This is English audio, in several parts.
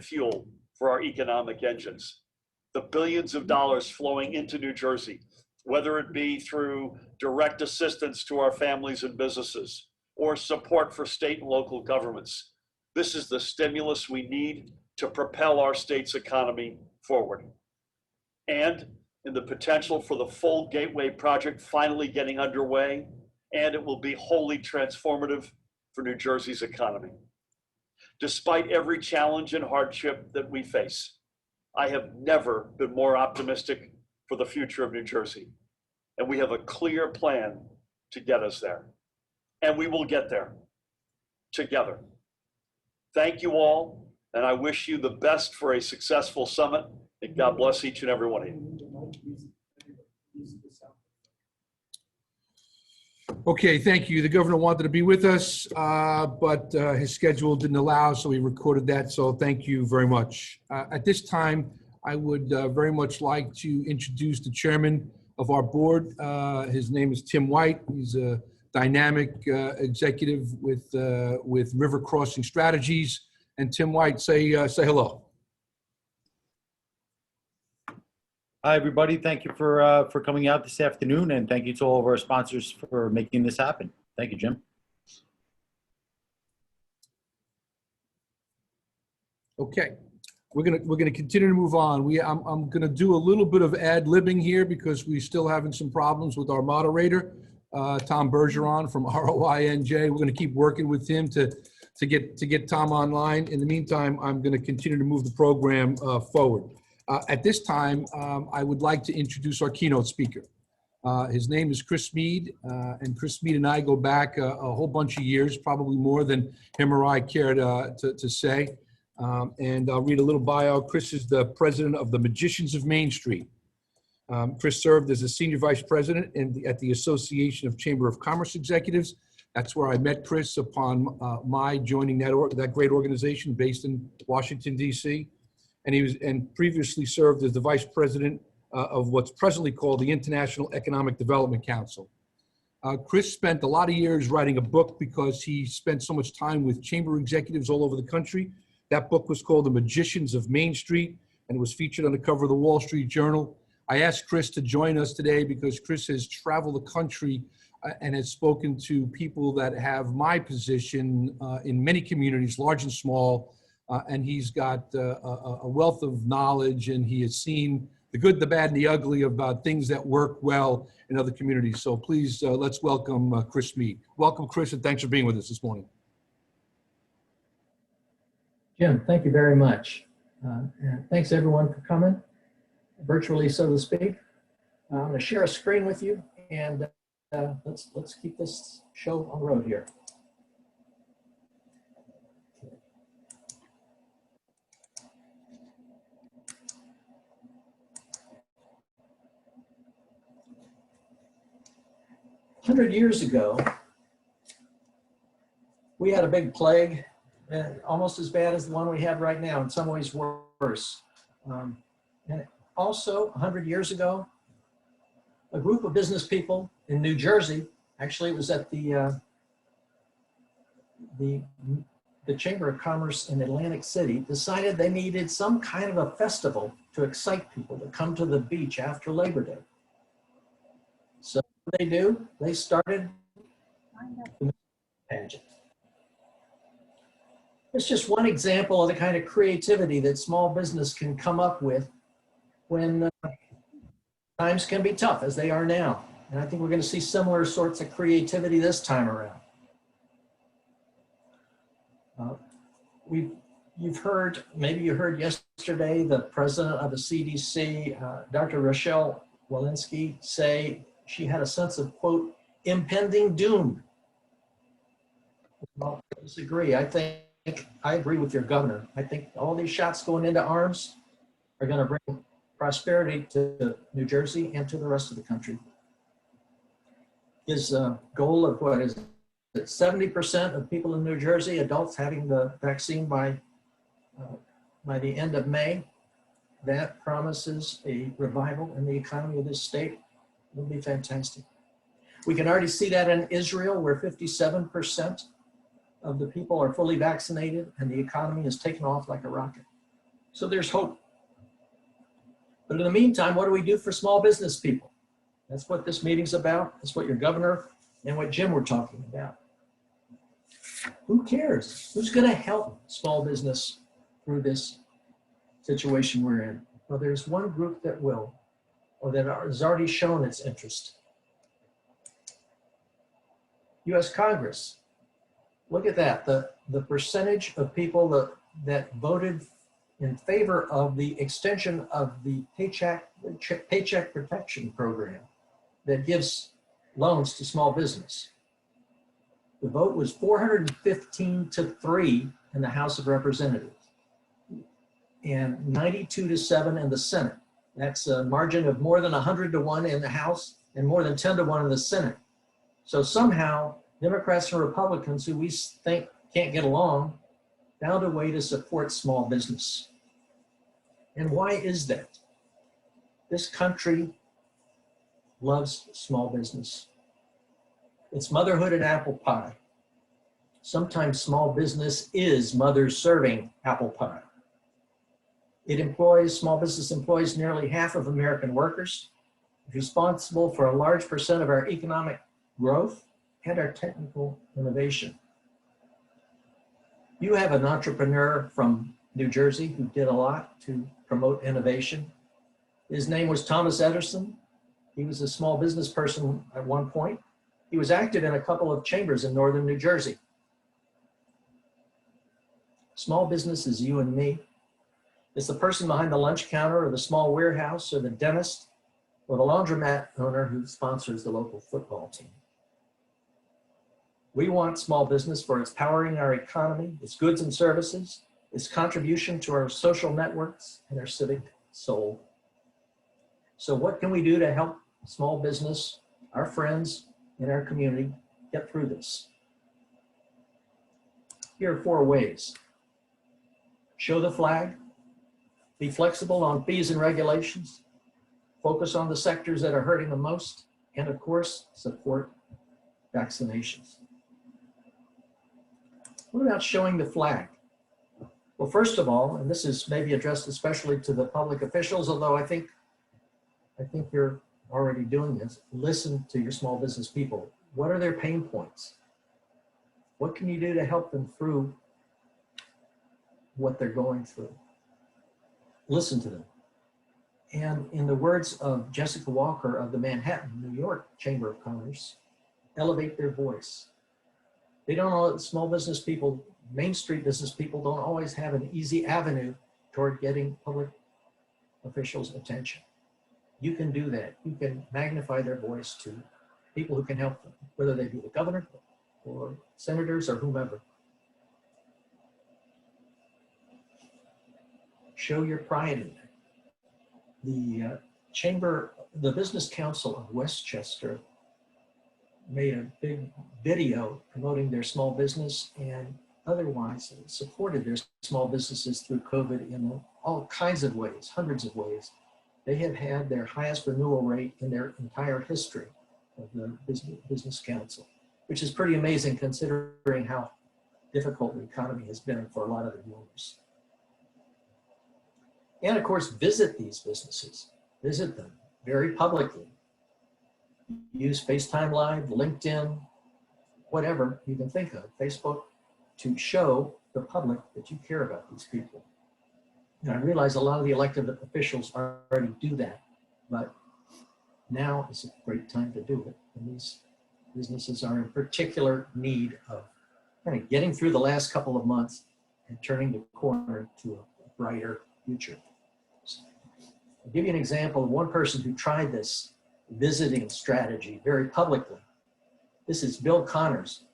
fuel for our economic engines. The billions of dollars flowing into New Jersey, whether it be through direct assistance to our families and businesses or support for state and local governments. This is the stimulus we need to propel our state's economy forward. And in the potential for the full Gateway project finally getting underway, and it will be wholly transformative for New Jersey's economy. Despite every challenge and hardship that we face, I have never been more optimistic for the future of New Jersey. And we have a clear plan to get us there. And we will get there together. Thank you all, and I wish you the best for a successful summit, and God bless each and every one of you. Okay, thank you. The governor wanted to be with us, but his schedule didn't allow, so we recorded that. So thank you very much. At this time, I would very much like to introduce the chairman of our board. His name is Tim White. He's a dynamic executive with River Crossing Strategies. And Tim White, say hello. Hi, everybody. Thank you for coming out this afternoon, and thank you to all of our sponsors for making this happen. Thank you, Jim. Okay, we're gonna continue to move on. I'm gonna do a little bit of ad-libbing here because we're still having some problems with our moderator, Tom Bergeron from ROINJ. We're gonna keep working with him to get Tom online. In the meantime, I'm gonna continue to move the program forward. At this time, I would like to introduce our keynote speaker. His name is Chris Meade, and Chris Meade and I go back a whole bunch of years, probably more than him or I care to say. And I'll read a little bio. Chris is the president of the Magicians of Main Street. Chris served as a senior vice president at the Association of Chamber of Commerce Executives. That's where I met Chris upon my joining that great organization based in Washington, D.C. And previously served as the vice president of what's presently called the International Economic Development Council. Chris spent a lot of years writing a book because he spent so much time with chamber executives all over the country. That book was called The Magicians of Main Street and was featured on the cover of the Wall Street Journal. I asked Chris to join us today because Chris has traveled the country and has spoken to people that have my position in many communities, large and small. And he's got a wealth of knowledge, and he has seen the good, the bad, and the ugly about things that work well in other communities. So please, let's welcome Chris Meade. Welcome, Chris, and thanks for being with us this morning. Jim, thank you very much. And thanks everyone for coming, virtually, so to speak. I'm going to share a screen with you, and let's keep this show on the road here. A 100 years ago, we had a big plague, almost as bad as the one we have right now, in some ways worse. And also, 100 years ago, a group of business people in New Jersey, actually it was at the Chamber of Commerce in Atlantic City, decided they needed some kind of a festival to excite people to come to the beach after Labor Day. So what they do, they started the pageant. It's just one example of the kind of creativity that small business can come up with when times can be tough, as they are now. And I think we're going to see similar sorts of creativity this time around. You've heard, maybe you heard yesterday, the president of the CDC, Dr. Rochelle Walensky, say she had a sense of, quote, impending doom. Well, I disagree. I agree with your governor. I think all these shots going into arms are going to bring prosperity to New Jersey and to the rest of the country. His goal of what is it, 70% of people in New Jersey, adults, having the vaccine by the end of May, that promises a revival in the economy of this state. It'll be fantastic. We can already see that in Israel, where 57% of the people are fully vaccinated and the economy is taken off like a rocket. So there's hope. But in the meantime, what do we do for small business people? That's what this meeting's about. That's what your governor and what Jim were talking about. Who cares? Who's going to help small business through this situation we're in? Well, there's one group that will, or that has already shown its interest. U.S. Congress. Look at that. The percentage of people that voted in favor of the extension of the Paycheck Protection Program that gives loans to small business. The vote was 415-3 in the House of Representatives and 92-7 in the Senate. That's a margin of more than 100-1 in the House and more than 10-1 in the Senate. So somehow Democrats and Republicans who we think can't get along found a way to support small business. And why is that? This country loves small business. It's motherhood and apple pie. Sometimes small business is mothers serving apple pie. Small business employs nearly half of American workers, responsible for a large percent of our economic growth and our technical innovation. You have an entrepreneur from New Jersey who did a lot to promote innovation. His name was Thomas Edison. He was a small business person at one point. He was active in a couple of chambers in northern New Jersey. Small business is you and me. It's the person behind the lunch counter or the small warehouse or the dentist or the laundromat owner who sponsors the local football team. We want small business for its powering our economy, its goods and services, its contribution to our social networks and our civic soul. So what can we do to help small business, our friends in our community, get through this? Here are 4 ways. Show the flag, be flexible on fees and regulations, focus on the sectors that are hurting the most, and of course, support vaccinations. What about showing the flag? Well, first of all, and this is maybe addressed especially to the public officials, although I think you're already doing this, listen to your small business people. What are their pain points? What can you do to help them through what they're going through? Listen to them. And in the words of Jessica Walker of the Manhattan, New York Chamber of Commerce, elevate their voice. They don't know, small business people, Main Street business people don't always have an easy avenue toward getting public officials' attention. You can do that. You can magnify their voice to people who can help them, whether they be the governor or senators or whomever. Show your pride in it. The Business Council of Westchester made a big video promoting their small business and otherwise supported their small businesses through COVID in all kinds of ways, hundreds of ways. They have had their highest renewal rate in their entire history of the Business Council, which is pretty amazing considering how difficult the economy has been for a lot of the owners. And of course, visit these businesses, visit them very publicly. Use FaceTime Live, LinkedIn, whatever you can think of, Facebook, to show the public that you care about these people. And I realize a lot of the elected officials already do that, but now is a great time to do it. And these businesses are in particular need of kind of getting through the last couple of months and turning the corner to a brighter future. I'll give you an example of one person who tried this visiting strategy very publicly. This is Bill Connors.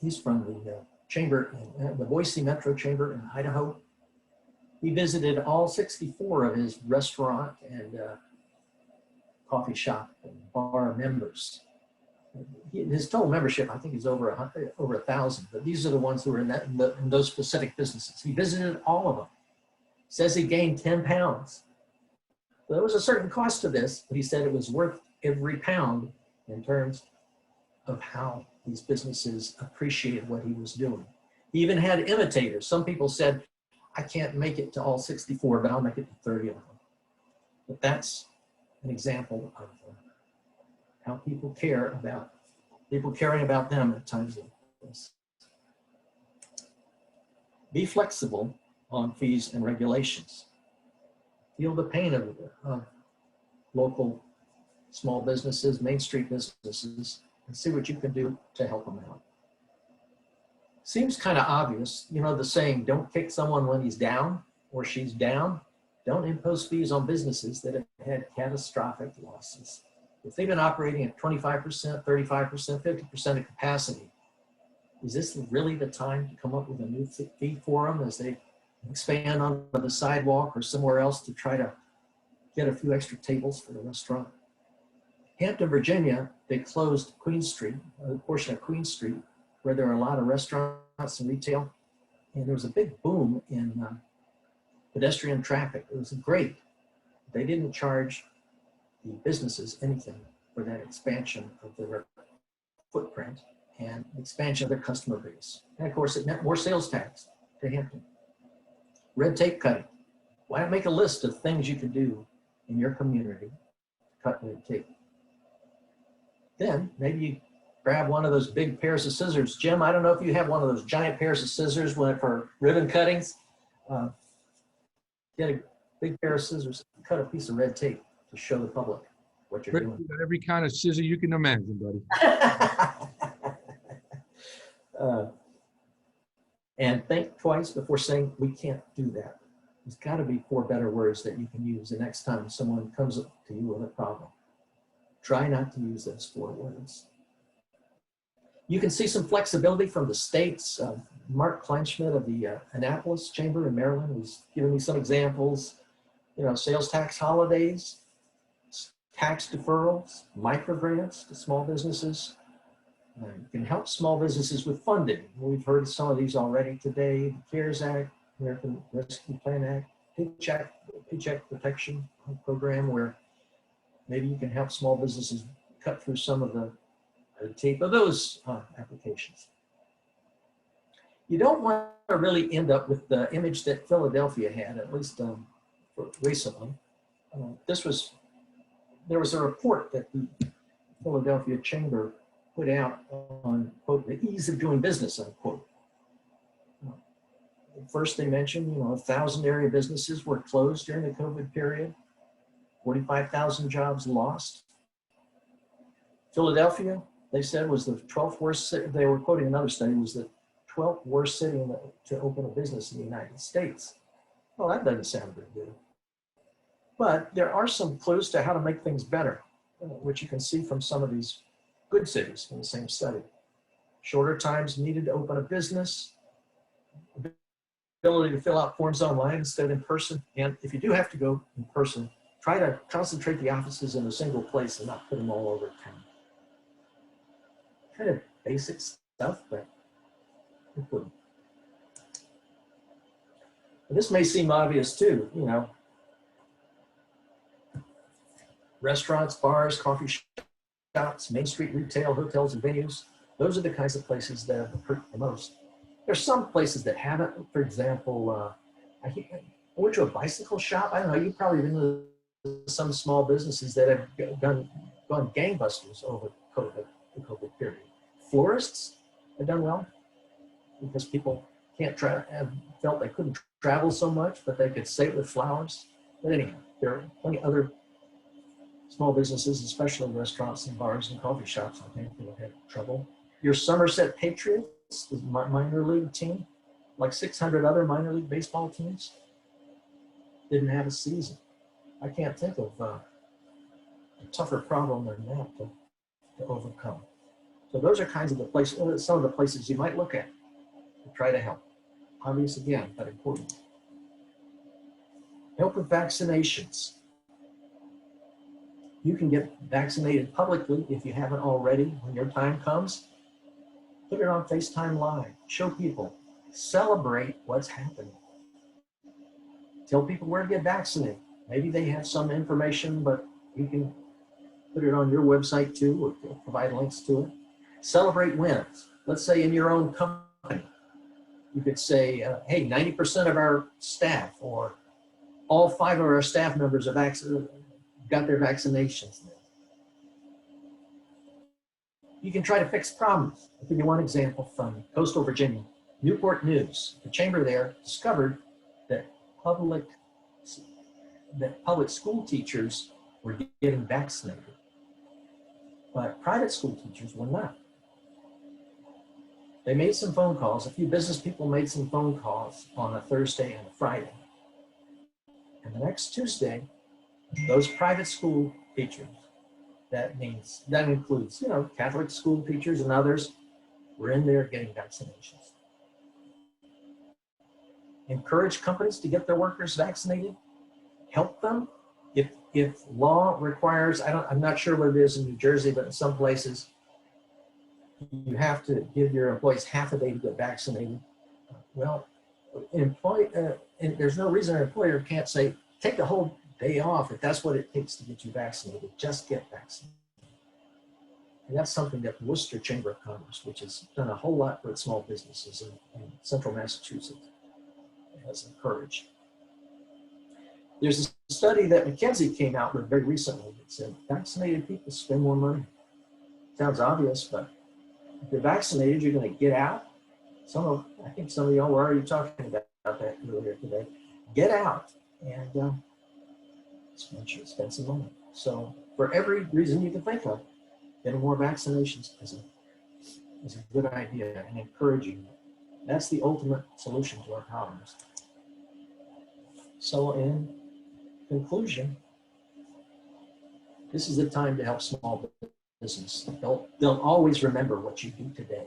He's from the chamber, the Boise Metro Chamber in Idaho. He visited all 64 of his restaurant and coffee shop and bar members. His total membership, I think, is over 1,000, but these are the ones who are in those specific businesses. He visited all of them. Says he gained 10 pounds. There was a certain cost to this, but he said it was worth every pound in terms of how these businesses appreciated what he was doing. He even had imitators. Some people said, I can't make it to all 64, but I'll make it to 30 of them. But that's an example of how people caring about them at times like this. Be flexible on fees and regulations. Feel the pain of local small businesses, Main Street businesses, and see what you can do to help them out. Seems kind of obvious, you know, the saying, don't kick someone when he's down or she's down. Don't impose fees on businesses that have had catastrophic losses. If they've been operating at 25%, 35%, 50% of capacity, is this really the time to come up with a new fee for them as they expand on the sidewalk or somewhere else to try to get a few extra tables for the restaurant? Hampton, Virginia, they closed Queen Street, a portion of Queen Street, where there are a lot of restaurants and retail. And there was a big boom in pedestrian traffic. It was great. They didn't charge the businesses anything for that expansion of their footprint and expansion of their customer base. And of course, it meant more sales tax to Hampton. Red tape cutting. Why not make a list of things you can do in your community to cut red tape? Then maybe you grab one of those big pairs of scissors. Jim, I don't know if you have one of those giant pairs of scissors for ribbon cuttings. Get a big pair of scissors, cut a piece of red tape to show the public what you're Rick, doing. you got every kind of scissor you can imagine, buddy. And think twice before saying, we can't do that. There's got to be 4 better words that you can use the next time someone comes up to you with a problem. Try not to use those 4 words. You can see some flexibility from the states. Mark Kleinschmidt of the Annapolis Chamber in Maryland was giving me some examples. You know, sales tax holidays, tax deferrals, micro grants to small businesses. You can help small businesses with funding. We've heard some of these already today. The CARES Act, American Rescue Plan Act, Paycheck Protection Program, where maybe you can help small businesses cut through some of the tape of those applications. You don't want to really end up with the image that Philadelphia had, at least recently. There was a report that the Philadelphia Chamber put out on, quote, the ease of doing business, unquote. First, they mentioned, 1,000 area businesses were closed during the COVID period, 45,000 jobs lost. Philadelphia, they said, was the 12th worst city. They were quoting another study, was the 12th worst city to open a business in the United States. Well, that doesn't sound very good. But there are some clues to how to make things better, which you can see from some of these good cities in the same study. Shorter times needed to open a business, ability to fill out forms online instead of in person. And if you do have to go in person, try to concentrate the offices in a single place and not put them all over town. Kind of basic stuff, but important. This may seem obvious too, restaurants, bars, coffee shops, Main Street retail, hotels and venues. Those are the kinds of places that have hurt the most. There's some places that haven't. For example, I went to a bicycle shop. I don't know, you've probably been to some small businesses that have gone gangbusters over the COVID period. Florists have done well because people felt they couldn't travel so much, but they could save with flowers. But anyhow, there are plenty of other small businesses, especially restaurants and bars and coffee shops, I think, that have had trouble. Your Somerset Patriots, the minor league team, like 600 other minor league baseball teams, didn't have a season. I can't think of a tougher problem than that to overcome. So those are kinds of the places, some of the places you might look at to try to help. Obvious again, but important. Help with vaccinations. You can get vaccinated publicly if you haven't already when your time comes. Put it on FaceTime Live. Show people. Celebrate what's happening. Tell people where to get vaccinated. Maybe they have some information, but you can put it on your website too, or provide links to it. Celebrate wins. Let's say in your own company, You could say, hey, 90% of our staff, or all 5 of our staff members have got their vaccinations. You can try to fix problems. I'll give you one example from coastal Virginia. Newport News, the chamber there discovered that public school teachers were getting vaccinated, but private school teachers were not. They made some phone calls. A few business people made some phone calls on a Thursday and a Friday. And the next Tuesday, those private school teachers, that includes, Catholic school teachers and others, were in there getting vaccinations. Encourage companies to get their workers vaccinated. Help them. If law requires, I'm not sure what it is in New Jersey, but in some places, you have to give your employees half a day to get vaccinated. Well, and there's no reason an employer can't say, take the whole day off if that's what it takes to get you vaccinated. Just get vaccinated. And that's something that the Worcester Chamber of Commerce, which has done a whole lot for small businesses in central Massachusetts, has encouraged. There's a study that McKinsey came out with very recently that said vaccinated people spend more money. Sounds obvious, but if you're vaccinated, you're going to get out. I think some of y'all were already talking about that earlier today. Get out and spend some money. So for every reason you can think of, getting more vaccinations is a good idea, and encouraging. That's the ultimate solution to our problems. So in conclusion, this is the time to help small business. They'll always remember what you do today.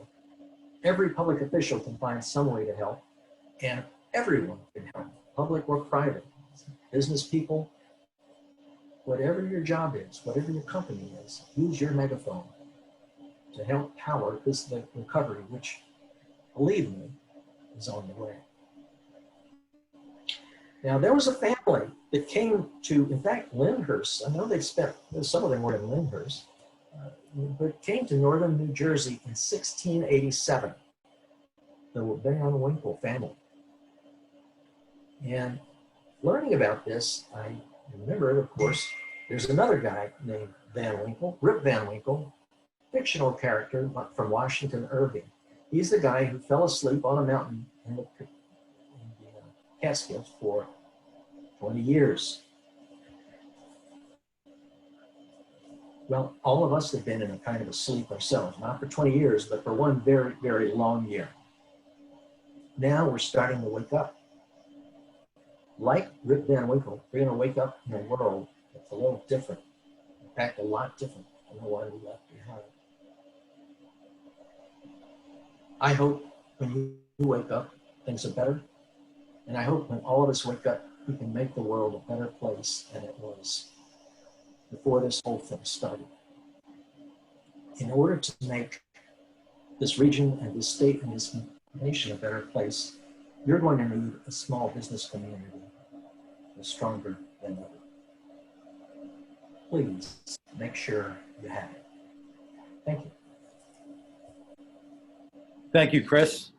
Every public official can find some way to help, and everyone can help, public or private, business people, whatever your job is, whatever your company is, use your megaphone to help power the recovery, which, believe me, is on the way. Now, there was a family that came to, in fact, Lyndhurst. I know some of them were in Lyndhurst, but came to northern New Jersey in 1687. The Van Winkle family. And learning about this, I remember, of course, there's another guy named Van Winkle, Rip Van Winkle, fictional character from Washington Irving. He's the guy who fell asleep on a mountain in the Catskills for 20 years. Well, all of us have been in a kind of a sleep ourselves, not for 20 years, but for one very, very long year. Now we're starting to wake up. Like Rip Van Winkle, we're going to wake up in a world that's a little different. In fact, a lot different than the one we left behind. I hope when you wake up, things are better. And I hope when all of us wake up, we can make the world a better place than it was before this whole thing started. In order to make this region and this state and this nation a better place, you're going to need a small business community that's stronger than ever. Please make sure you have it. Thank you. Thank you, Chris.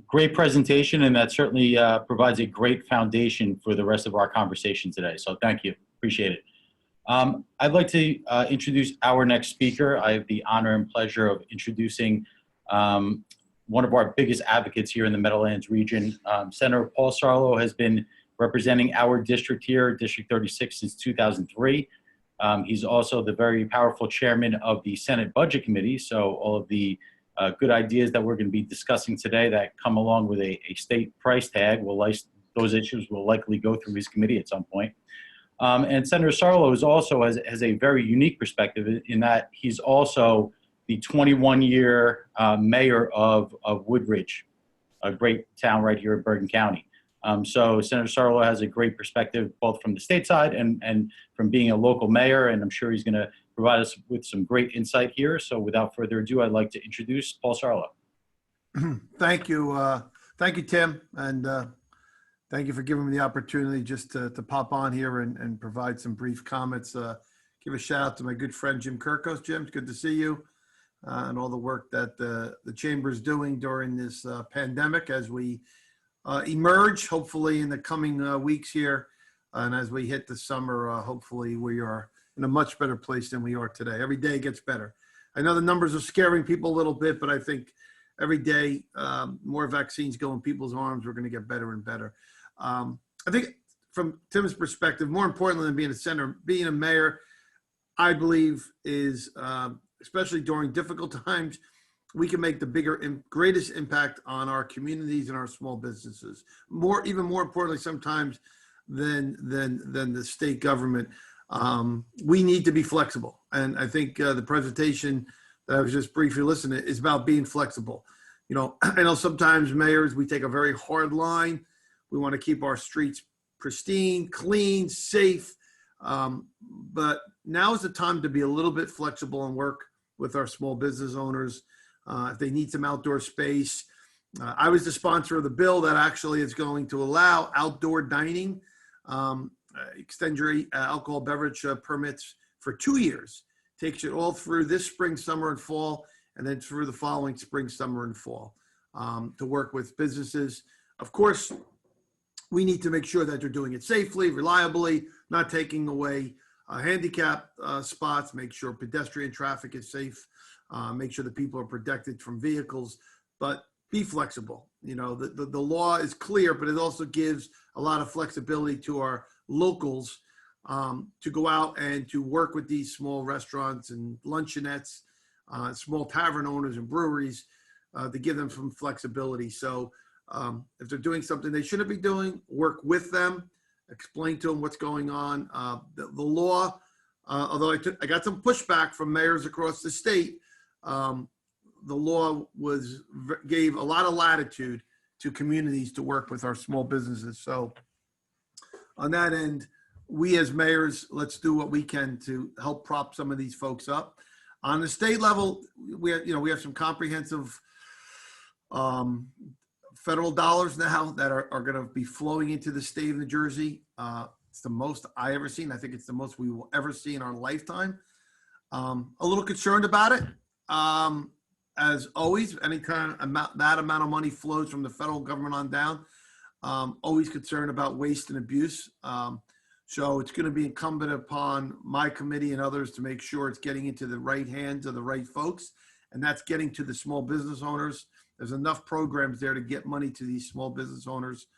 Great presentation, and that certainly provides a great foundation for the rest of our conversation today. So thank you. Appreciate it. I'd like to introduce our next speaker. I have the honor and pleasure of introducing one of our biggest advocates here in the Meadowlands region. Senator Paul Sarlo has been representing our district here, District 36, since 2003. He's also the very powerful chairman of the Senate Budget Committee, so all of the good ideas that we're going to be discussing today that come along with a state price tag, those issues will likely go through his committee at some point. And Senator Sarlo is also has a very unique perspective in that he's also the 21-year mayor of Woodridge, a great town right here in Bergen County. So Senator Sarlo has a great perspective both from the state side and from being a local mayor, and I'm sure he's going to provide us with some great insight here. So without further ado, I'd like to introduce Paul Sarlo. Thank you. Thank you, Tim. And thank you for giving me the opportunity just to pop on here and provide some brief comments. Give a shout out to my good friend, Jim Kirkos. Jim, it's good to see you. and all the work that the chamber is doing during this pandemic as we emerge, hopefully in the coming weeks here. And as we hit the summer, hopefully we are in a much better place than we are today. Every day gets better. I know the numbers are scaring people a little bit, but I think every day more vaccines go in people's arms, we're going to get better and better. I think from Tim's perspective, more importantly than being a senator, being a mayor, I believe is, especially during difficult times, we can make the bigger and greatest impact on our communities and our small businesses. Even more importantly, sometimes than the state government. We need to be flexible. And I think the presentation that I was just briefly listening to is about being flexible. You know, I know sometimes mayors, we take a very hard line. We want to keep our streets pristine, clean, safe. But now is the time to be a little bit flexible and work with our small business owners. If they need some outdoor space. I was the sponsor of the bill that actually is going to allow outdoor dining, extend your alcohol beverage permits for 2 years. Takes you all through this spring, summer, and fall, and then through the following spring, summer, and fall to work with businesses. Of course, we need to make sure that they're doing it safely, reliably, not taking away handicap spots, make sure pedestrian traffic is safe, make sure that people are protected from vehicles, but be flexible. You know, the law is clear, but it also gives a lot of flexibility to our locals to go out and to work with these small restaurants and luncheonettes, small tavern owners and breweries to give them some flexibility. So if they're doing something they shouldn't be doing, work with them, explain to them what's going on. The law, although I got some pushback from mayors across the state, the law gave a lot of latitude to communities to work with our small businesses. So on that end, we as mayors, let's do what we can to help prop some of these folks up. On the state level, we have some comprehensive federal dollars now that are going to be flowing into the state of New Jersey. It's the most I ever seen. I think it's the most we will ever see in our lifetime. A little concerned about it. As always, anytime that amount of money flows from the federal government on down, always concerned about waste and abuse. So it's going to be incumbent upon my committee and others to make sure it's getting into the right hands of the right folks, and that's getting to the small business owners. There's enough programs there to get money to these small business owners.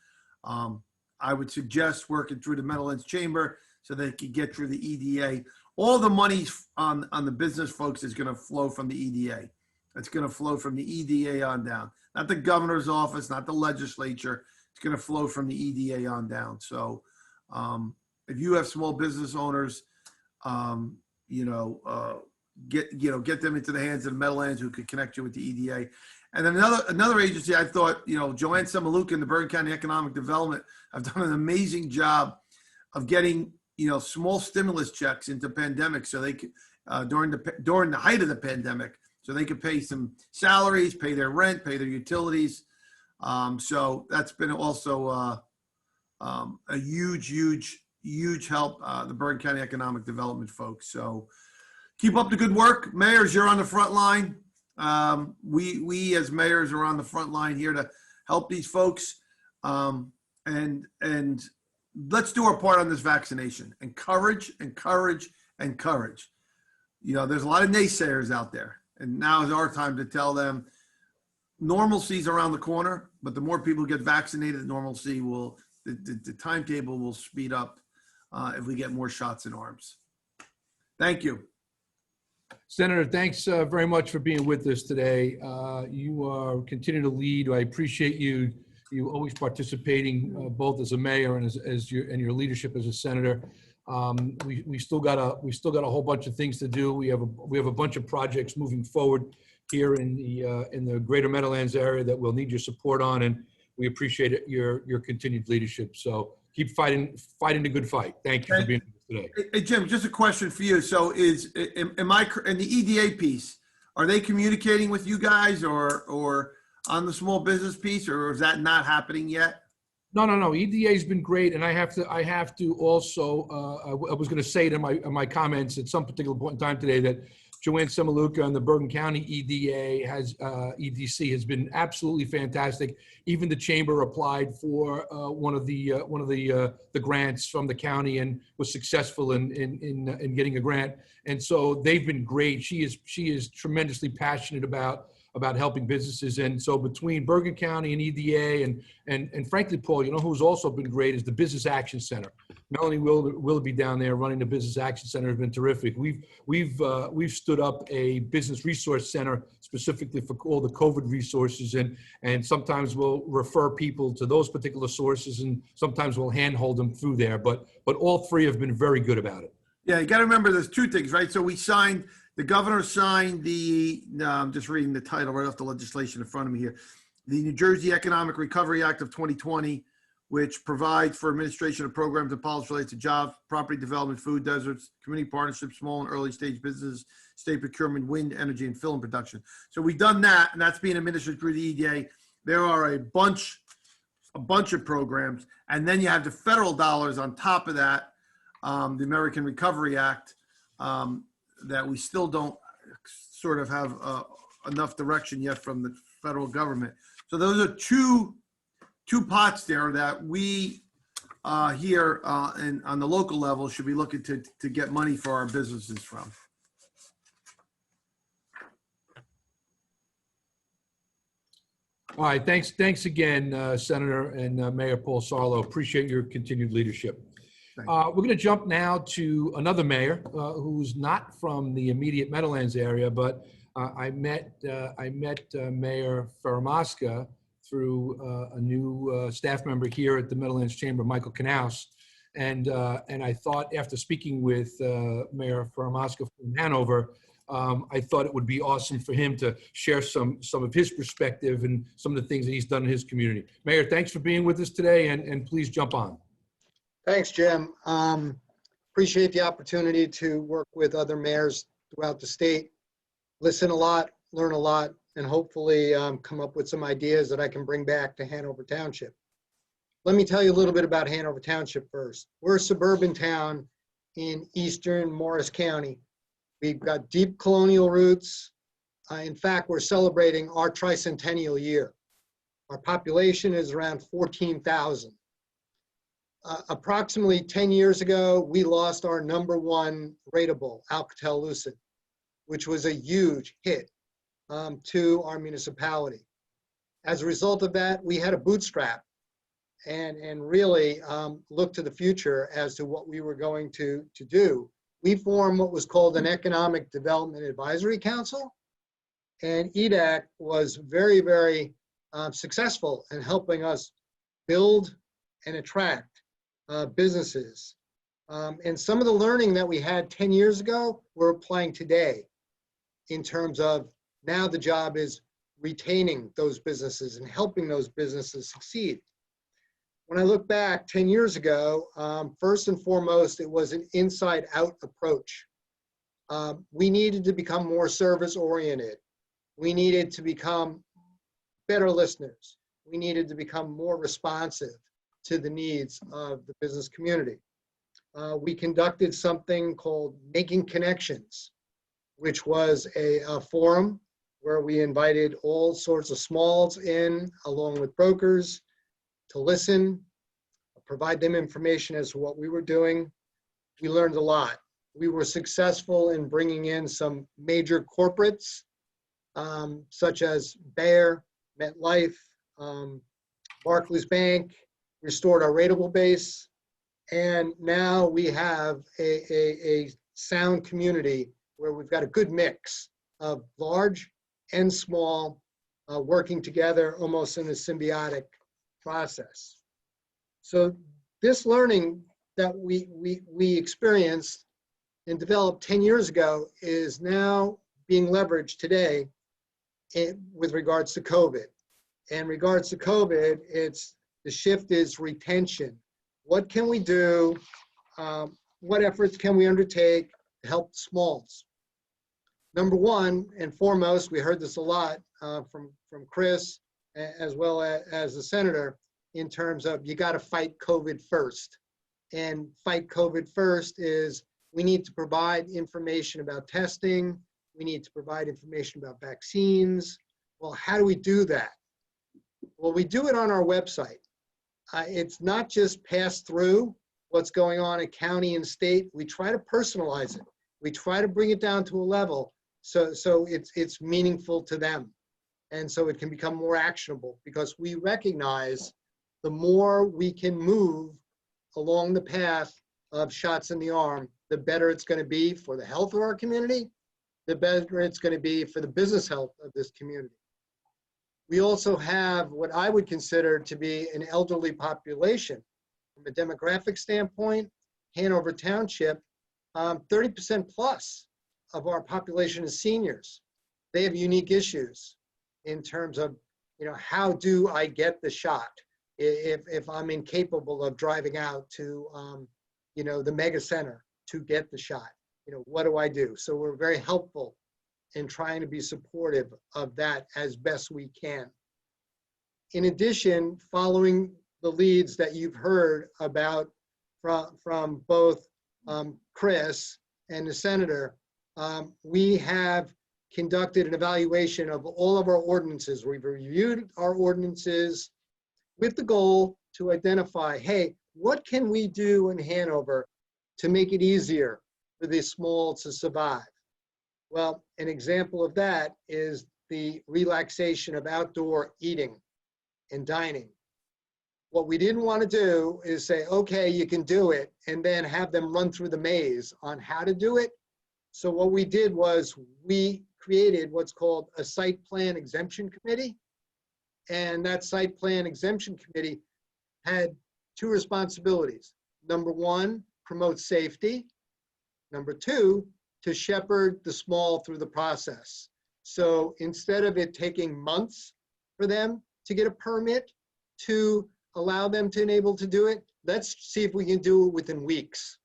I would suggest working through the Meadowlands Chamber so they can get through the EDA. All the money on the business folks is going to flow from the EDA. It's going to flow from the EDA on down. Not the governor's office, not the legislature. It's going to flow from the EDA on down. So if you have small business owners, get them into the hands of the Meadowlands who could connect you with the EDA. And then another agency, I thought, Joanne Semaluka and the Bergen County Economic Development have done an amazing job of getting, small stimulus checks into pandemic so they could, during the height of the pandemic, so they could pay some salaries, pay their rent, pay their utilities. So that's been also a huge help, the Bergen County Economic Development folks. So keep up the good work. Mayors, you're on the front line. We as mayors are on the front line here to help these folks. And let's do our part on this vaccination. Encourage. There's a lot of naysayers out there. And now is our time to tell them normalcy's around the corner, but the more people get vaccinated, the timetable will speed up if we get more shots in arms. Thank you. Senator, thanks very much for being with us today. You continue to lead. I appreciate you always participating both as a mayor and as your leadership as a senator. We still got a whole bunch of things to do. We have a bunch of projects moving forward here in the Greater Meadowlands area that we'll need your support on, and we appreciate your continued leadership. So keep fighting the good fight. Thank you for being with us today. Hey, Jim, just a question for you. So am I in the EDA piece? Are they communicating with you guys or on the small business piece, or is that not happening yet? No. EDA has been great, and I have to also. I was going to say it in my comments at some particular point in time today that Joanne Semaluka and the Bergen County EDC has been absolutely fantastic. Even the chamber applied for one of the grants from the county and was successful in getting a grant. And so they've been great. She is tremendously passionate about helping businesses. And so between Bergen County and EDA and frankly, Paul, who's also been great is the Business Action Center. Melanie Willoughby down there running the Business Action Center has been terrific. We've stood up a business resource center specifically for all the COVID resources, and sometimes we'll refer people to those particular sources, and sometimes we'll handhold them through there. But all three have been very good about it. Yeah, you got to remember there's two things, right? So the governor signed I'm just reading the title right off the legislation in front of me here. The New Jersey Economic Recovery Act of 2020, which provides for administration of programs and policies related to jobs, property development, food deserts, community partnerships, small and early stage businesses, state procurement, wind energy, and film production. So we've done that, and that's being administered through the EDA. There are a bunch of programs, and then you have the federal dollars on top of that, the American Recovery Act, that we still don't sort of have enough direction yet from the federal government. So those are two pots there that we here and on the local level should be looking to get money for our businesses from. All right, thanks again, Senator and Mayor Paul Sarlo. Appreciate your continued leadership. We're going to jump now to another mayor who's not from the immediate Meadowlands area, but I met Mayor Faramasca through a new staff member here at the Meadowlands Chamber, Michael Knaus. And I thought after speaking with Mayor Faramasca from Hanover, I thought it would be awesome for him to share some of his perspective and some of the things that he's done in his community. Mayor, thanks for being with us today, and please jump on. Thanks, Jim. Appreciate the opportunity to work with other mayors throughout the state, listen a lot, learn a lot, and hopefully come up with some ideas that I can bring back to Hanover Township. Let me tell you a little bit about Hanover Township first. We're a suburban town in eastern Morris County. We've got deep colonial roots. In fact, we're celebrating our tricentennial year. Our population is around 14,000. Approximately 10 years ago, we lost our #1 rateable, Alcatel-Lucent, which was a huge hit to our municipality. As a result of that, we had a bootstrap and really look to the future as to what we were going to do. We formed what was called an Economic Development Advisory Council, and EDAC was very, very successful in helping us build and attract businesses. And some of the learning that we had 10 years ago, we're applying today in terms of now the job is retaining those businesses and helping those businesses succeed. When I look back 10 years ago, first and foremost, it was an inside-out approach. We needed to become more service-oriented. We needed to become better listeners. We needed to become more responsive to the needs of the business community. We conducted something called Making Connections, which was a forum where we invited all sorts of smalls in, along with brokers, to listen, provide them information as to what we were doing. We learned a lot. We were successful in bringing in some major corporates, such as Bayer, MetLife, Barclays Bank, restored our rateable base, and now we have a sound community where we've got a good mix of large and small working together almost in a symbiotic process. So this learning that we experienced and developed 10 years ago is now being leveraged today with regards to COVID. In regards to COVID, the shift is retention. What can we do? What efforts can we undertake to help the smalls? Number one and foremost, we heard this a lot from Chris as well as the senator in terms of you got to fight COVID first. And fight COVID first is we need to provide information about testing, We need to provide information about vaccines. Well, how do we do that? Well, we do it on our website. It's not just pass through what's going on in county and state. We try to personalize it. We try to bring it down to a level so it's meaningful to them. And so it can become more actionable, because we recognize the more we can move along the path of shots in the arm, the better it's going to be for the health of our community, the better it's going to be for the business health of this community. We also have what I would consider to be an elderly population. From a demographic standpoint, Hanover Township, 30% plus of our population is seniors. They have unique issues in terms of, how do I get the shot if I'm incapable of driving out to, the mega center to get the shot? What do I do? So we're very helpful in trying to be supportive of that as best we can. In addition, following the leads that you've heard about from both Chris and the senator, we have conducted an evaluation of all of our ordinances. We've reviewed our ordinances with the goal to identify, hey, what can we do in Hanover to make it easier for the small to survive? Well, an example of that is the relaxation of outdoor eating and dining. What we didn't want to do is say, okay, you can do it, and then have them run through the maze on how to do it. So what we did was we created what's called a site plan exemption committee. And that site plan exemption committee had two responsibilities. Number one, promote safety. Number two, to shepherd the small through the process. So instead of it taking months for them to get a permit to allow them to enable to do it, let's see if we can do it within weeks.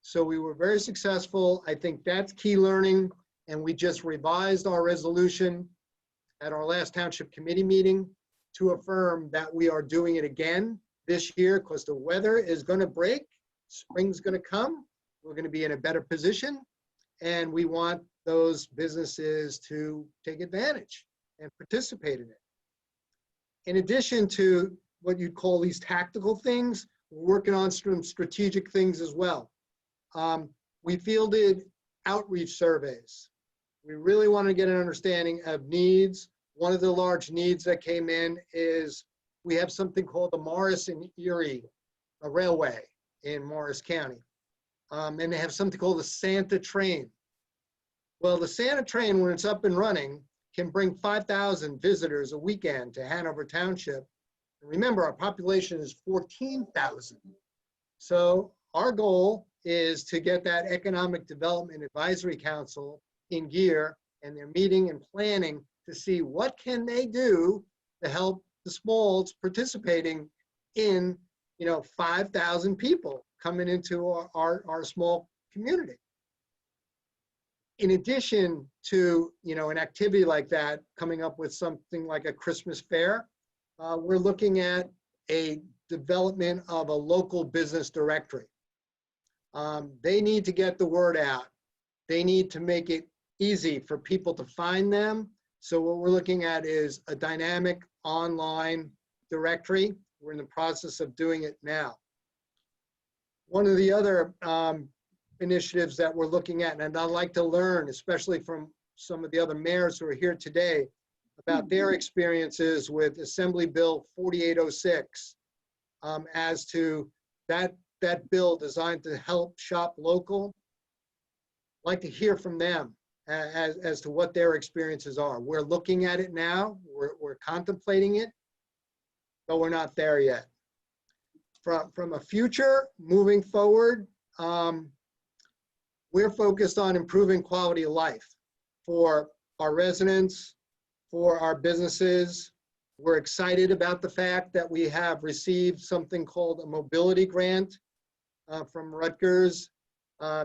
So we were very successful. I think that's key learning. And we just revised our resolution at our last township committee meeting to affirm that we are doing it again this year, because the weather is going to break, spring's going to come, we're going to be in a better position, and we want those businesses to take advantage and participate in it. In addition to what you'd call these tactical things, we're working on some strategic things as well. We fielded outreach surveys. We really want to get an understanding of needs. One of the large needs that came in is we have something called the Morris and Erie Railway in Morris County. And they have something called the Santa train. Well, the Santa train, when it's up and running, can bring 5,000 visitors a weekend to Hanover Township. And remember, our population is 14,000. So our goal is to get that Economic Development Advisory Council in gear, and they're meeting and planning to see what can they do to help the smalls participating in, 5,000 people coming into our small community. In addition to, an activity like that, coming up with something like a Christmas fair, we're looking at a development of a local business directory. They need to get the word out. They need to make it easy for people to find them. So what we're looking at is a dynamic online directory. We're in the process of doing it now. One of the other initiatives that we're looking at, and I'd like to learn, especially from some of the other mayors who are here today, about their experiences with Assembly Bill 4806, as to that bill designed to help shop local. I'd like to hear from them as to what their experiences are. We're looking at it now, we're contemplating it, but we're not there yet. From a future moving forward, we're focused on improving quality of life for our residents, for our businesses. We're excited about the fact that we have received something called a mobility grant from Rutgers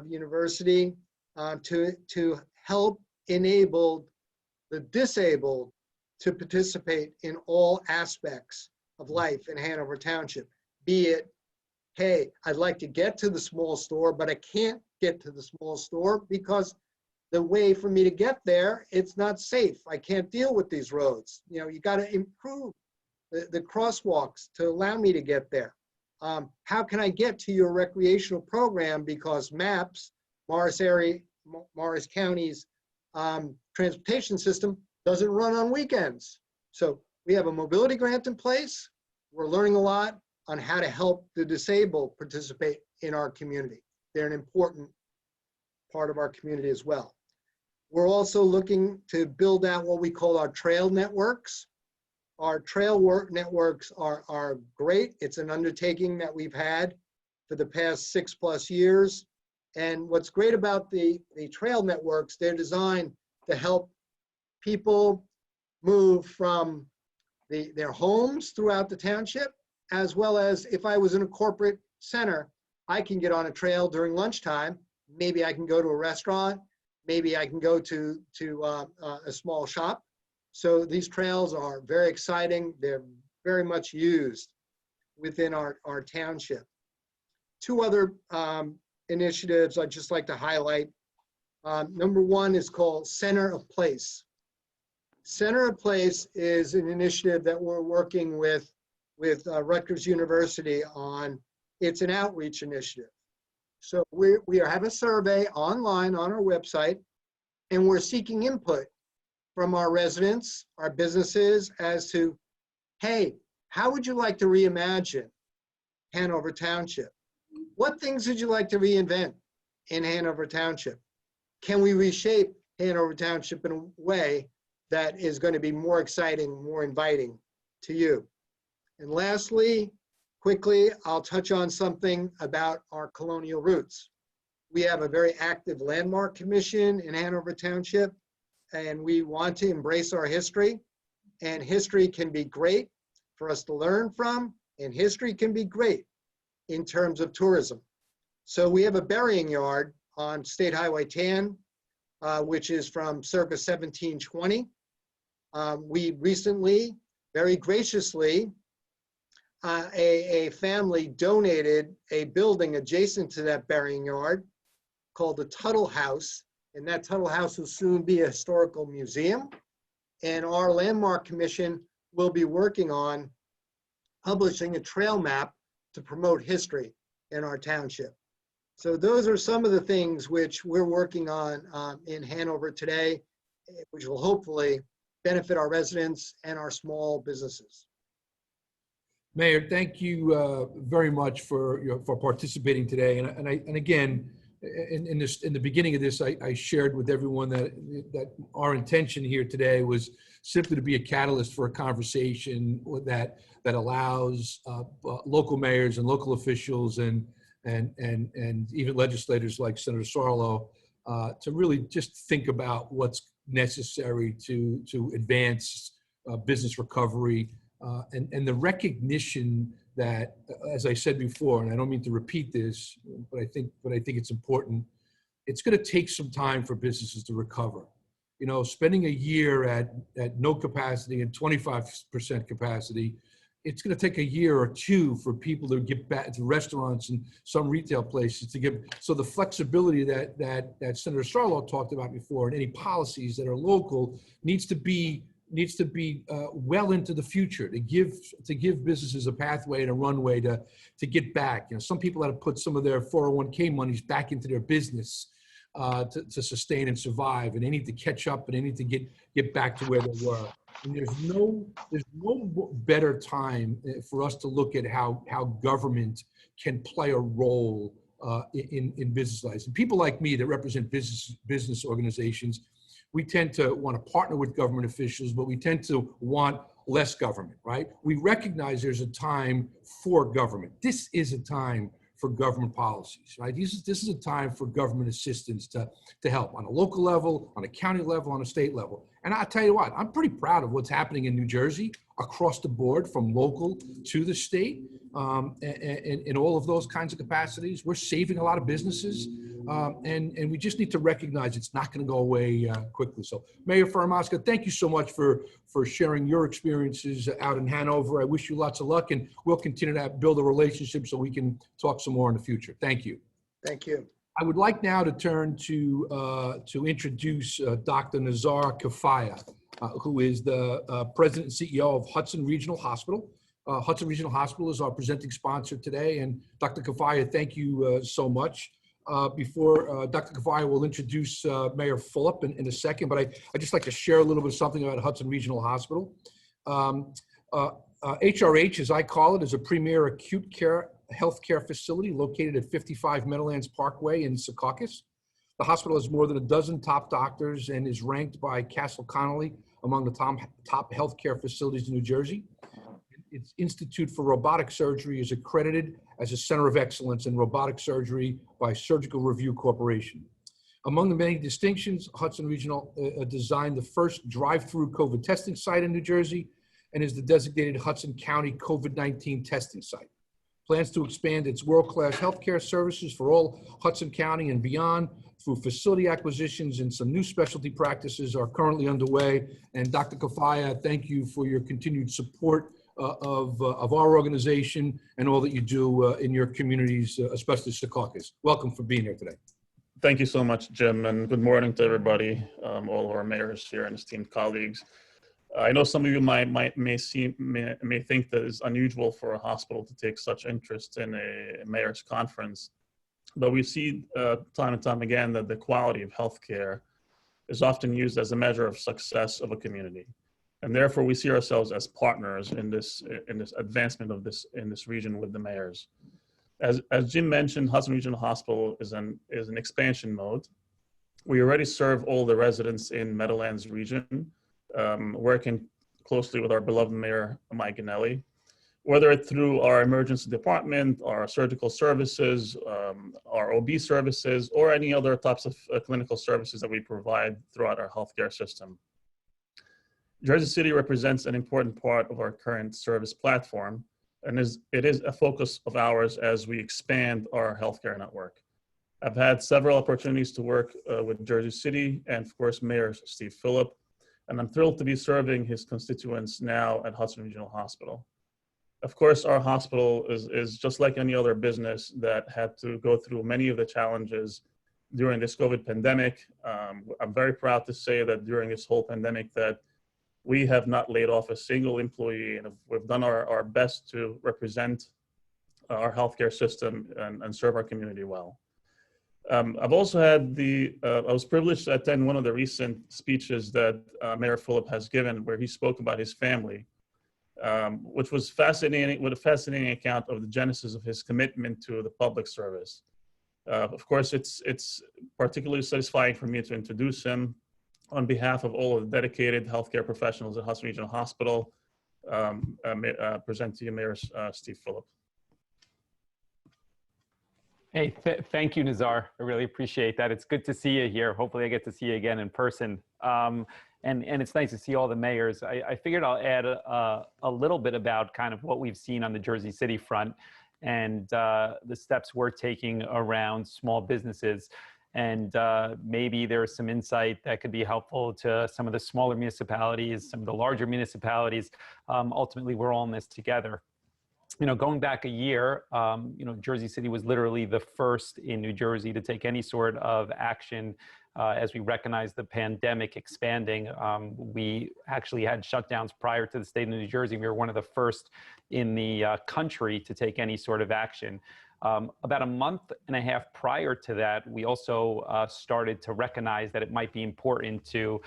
University to help enable the disabled to participate in all aspects of life in Hanover Township. Be it, hey, I'd like to get to the small store, but I can't get to the small store because the way for me to get there, it's not safe. I can't deal with these roads. You know, you got to improve the crosswalks to allow me to get there. How can I get to your recreational program? Because MAPS, Morris County's transportation system, doesn't run on weekends. So we have a mobility grant in place. We're learning a lot on how to help the disabled participate in our community. They're an important part of our community as well. We're also looking to build out what we call our trail networks. Our trail networks are great. It's an undertaking that we've had for the past 6+ years. And what's great about the trail networks, they're designed to help people move from their homes throughout the township, as well as if I was in a corporate center, I can get on a trail during lunchtime. Maybe I can go to a restaurant. Maybe I can go to a small shop. So these trails are very exciting. They're very much used within our township. Two other initiatives I'd just like to highlight. Number one is called Center of Place. Center of Place is an initiative that we're working with Rutgers University on. It's an outreach initiative. So we have a survey online on our website, and we're seeking input from our residents, our businesses, as to, hey, how would you like to reimagine Hanover Township? What things would you like to reinvent in Hanover Township? Can we reshape Hanover Township in a way that is going to be more exciting, more inviting to you? And lastly, quickly, I'll touch on something about our colonial roots. We have a very active landmark commission in Hanover Township, and we want to embrace our history. And history can be great for us to learn from, and history can be great in terms of tourism. So we have a burying yard on State Highway 10, which is from circa 1720. We recently, very graciously, a family donated a building adjacent to that burying yard called the Tuttle House, and that Tuttle House will soon be a historical museum. And our Landmark Commission will be working on publishing a trail map to promote history in our township. So those are some of the things which we're working on in Hanover today, which will hopefully benefit our residents and our small businesses. Mayor, thank you very much for participating today. And again, in the beginning of this, I shared with everyone that our intention here today was simply to be a catalyst for a conversation that allows local mayors and local officials and even legislators like Senator Sarlo to really just think about what's necessary to advance business recovery. And the recognition that, as I said before, and I don't mean to repeat this, but I think it's important, it's going to take some time for businesses to recover. You know, spending a year at no capacity and 25% capacity, it's going to take a year or two for people to get back to restaurants and some retail places to get. So the flexibility that Senator Sarlo talked about before, and any policies that are local needs to be well into the future to give businesses a pathway and a runway to get back. You know, some people had to put some of their 401k monies back into their business to sustain and survive, and they need to catch up, and they need to get back to where they were. And there's no better time for us to look at how government can play a role in business lives. And people like me that represent business organizations, we tend to want to partner with government officials, but we tend to want less government, right? We recognize there's a time for government. This is a time for government policies, right? This is a time for government assistance to help on a local level, on a county level, on a state level. And I'll tell you what, I'm pretty proud of what's happening in New Jersey across the board, from local to the state, and in all of those kinds of capacities. We're saving a lot of businesses, and we just need to recognize it's not going to go away quickly. So Mayor Farmasca, thank you so much for sharing your experiences out in Hanover. I wish you lots of luck, and we'll continue to build a relationship so we can talk some more in the future. Thank you. Thank you. I would like now to turn to introduce Dr. Nizar Kafaya, who is the President and CEO of Hudson Regional Hospital. Hudson Regional Hospital is our presenting sponsor today. And Dr. Kafaya, thank you so much. Before Dr. Kafaya will introduce Mayor Phillip in a second, but I'd just like to share a little bit of something about Hudson Regional Hospital. HRH, as I call it, is a premier acute care healthcare facility located at 55 Meadowlands Parkway in Secaucus. The hospital has more than a dozen top doctors and is ranked by Castle Connolly among the top healthcare facilities in New Jersey. Its Institute for Robotic Surgery is accredited as a center of excellence in robotic surgery by Surgical Review Corporation. Among the many distinctions, Hudson Regional designed the first drive-through COVID testing site in New Jersey and is the designated Hudson County COVID-19 testing site. Plans to expand its world-class healthcare services for all Hudson County and beyond through facility acquisitions, and some new specialty practices are currently underway. And Dr. Kafaya, thank you for your continued support of our organization and all that you do in your communities, especially Secaucus. Welcome for being here today. Thank you so much, Jim, and good morning to everybody, all of our mayors here and esteemed colleagues. I know some of you may think that it's unusual for a hospital to take such interest in a mayor's conference, but we see time and time again that the quality of healthcare is often used as a measure of success of a community, and therefore we see ourselves as partners in this advancement of this in this region with the mayors. As Jim mentioned, Hudson Regional Hospital is in expansion mode. We already serve all the residents in Meadowlands region, working closely with our beloved Mayor, Mike Ganelli, whether it's through our emergency department, our surgical services, our OB services, or any other types of clinical services that we provide throughout our healthcare system. Jersey City represents an important part of our current service platform, and it is a focus of ours as we expand our healthcare network. I've had several opportunities to work with Jersey City and, of course, Mayor Steve Phillip, and I'm thrilled to be serving his constituents now at Hudson Regional Hospital. Of course, our hospital is just like any other business that had to go through many of the challenges during this COVID pandemic. I'm very proud to say that during this whole pandemic that we have not laid off a single employee, and we've done our best to represent our healthcare system and serve our community well. I've also had I was privileged to attend one of the recent speeches that Mayor Phillip has given, where he spoke about his family, which was fascinating, with a fascinating account of the genesis of his commitment to the public service. Of course, it's particularly satisfying for me to introduce him on behalf of all of the dedicated healthcare professionals at Hudson Regional Hospital. Present to you, Mayor Steve Phillip. Hey, thank you, Nizar. I really appreciate that. It's good to see you here. Hopefully I get to see you again in person. And it's nice to see all the mayors. I figured I'll add a little bit about kind of what we've seen on the Jersey City front and the steps we're taking around small businesses. And maybe there's some insight that could be helpful to some of the smaller municipalities, some of the larger municipalities. Ultimately, we're all in this together. You know, going back a year, Jersey City was literally the first in New Jersey to take any sort of action as we recognized the pandemic expanding. We actually had shutdowns prior to the state of New Jersey. We were one of the first in the country to take any sort of action. About a month and a half prior to that, we also started to recognize that it might be important to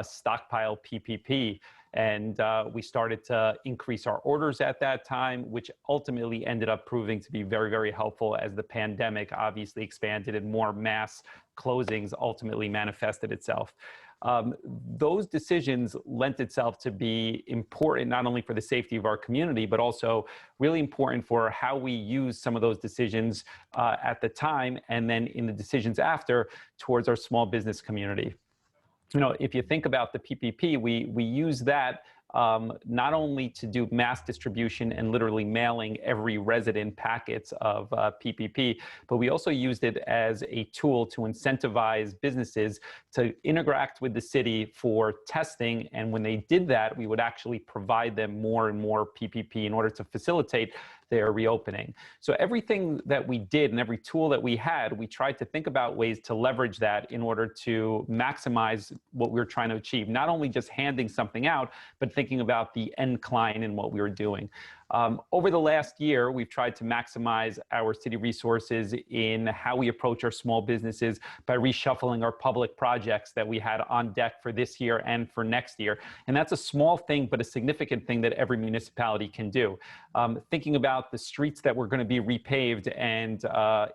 stockpile PPP. And we started to increase our orders at that time, which ultimately ended up proving to be very, very helpful as the pandemic obviously expanded and more mass closings ultimately manifested itself. Those decisions lent itself to be important not only for the safety of our community, but also really important for how we use some of those decisions at the time and then in the decisions after towards our small business community. You know, if you think about the PPP, we use that not only to do mass distribution and literally mailing every resident packets of PPP, but we also used it as a tool to incentivize businesses to interact with the city for testing. And when they did that, we would actually provide them more and more PPP in order to facilitate their reopening. So everything that we did and every tool that we had, we tried to think about ways to leverage that in order to maximize what we were trying to achieve. Not only just handing something out, but thinking about the end client and what we were doing. Over the last year, we've tried to maximize our city resources in how we approach our small businesses by reshuffling our public projects that we had on deck for this year and for next year. And that's a small thing, but a significant thing that every municipality can do. Thinking about the streets that were going to be repaved and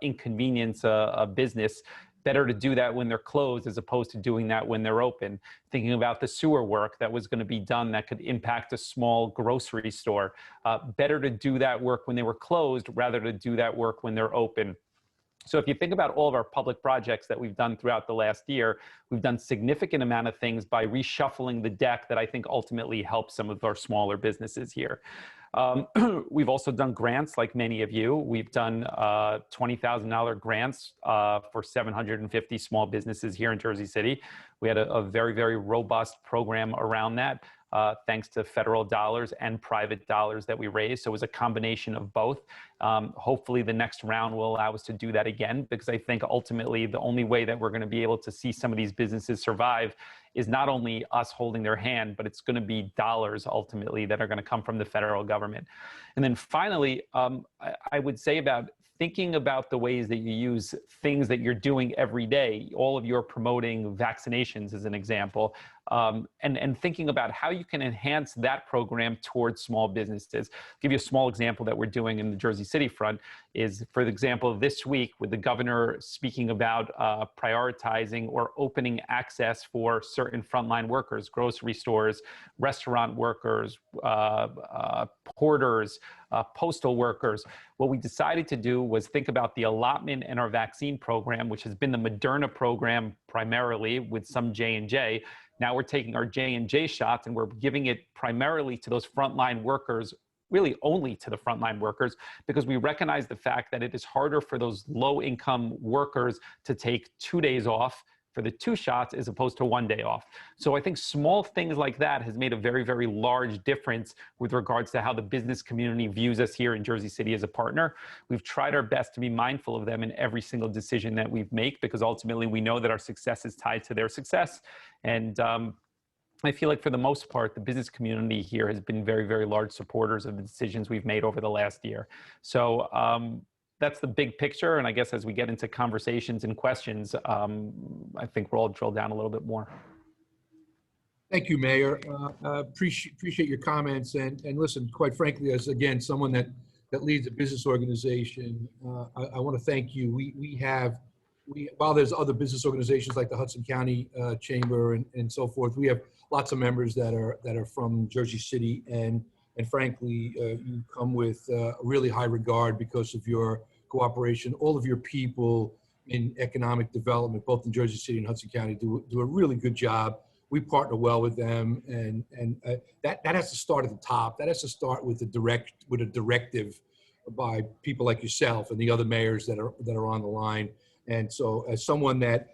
inconvenience a business, better to do that when they're closed as opposed to doing that when they're open. Thinking about the sewer work that was going to be done that could impact a small grocery store. Better to do that work when they were closed rather to do that work when they're open. So if you think about all of our public projects that we've done throughout the last year, we've done significant amount of things by reshuffling the deck that I think ultimately helps some of our smaller businesses here. We've also done grants like many of you. We've done $20,000 grants for 750 small businesses here in Jersey City. We had a very, very robust program around that. Thanks to federal dollars and private dollars that we raised. So it was a combination of both. Hopefully the next round will allow us to do that again, because I think ultimately the only way that we're going to be able to see some of these businesses survive is not only us holding their hand, but it's going to be dollars ultimately that are going to come from the federal government. And then finally, I would say about thinking about the ways that you use things that you're doing every day. All of you are promoting vaccinations as an example, and thinking about how you can enhance that program towards small businesses. I'll give you a small example that we're doing in the Jersey City front is, for example, this week with the governor speaking about prioritizing or opening access for certain frontline workers, grocery stores, restaurant workers, porters, postal workers. What we decided to do was think about the allotment in our vaccine program, which has been the Moderna program primarily with some J&J. Now we're taking our J&J shots and we're giving it primarily to those frontline workers, really only to the frontline workers, because we recognize the fact that it is harder for those low-income workers to take 2 days off for the 2 shots as opposed to 1 day off. So I think small things like that has made a very, very large difference with regards to how the business community views us here in Jersey City as a partner. We've tried our best to be mindful of them in every single decision that we make, because ultimately we know that our success is tied to their success. And I feel like for the most part, the business community here has been very, very large supporters of the decisions we've made over the last year. So that's the big picture. And I guess as we get into conversations and questions, I think we'll all drill down a little bit more. Thank you, Mayor. Appreciate your comments. And listen, quite frankly, as again, someone that leads a business organization, I want to thank you. While there's other business organizations like the Hudson County Chamber and so forth, we have lots of members that are from Jersey City, and frankly, you come with a really high regard because of your cooperation. All of your people in economic development, both in Jersey City and Hudson County, do a really good job. We partner well with them, and that has to start at the top. That has to start with a directive by people like yourself and the other mayors that are on the line. And so, as someone that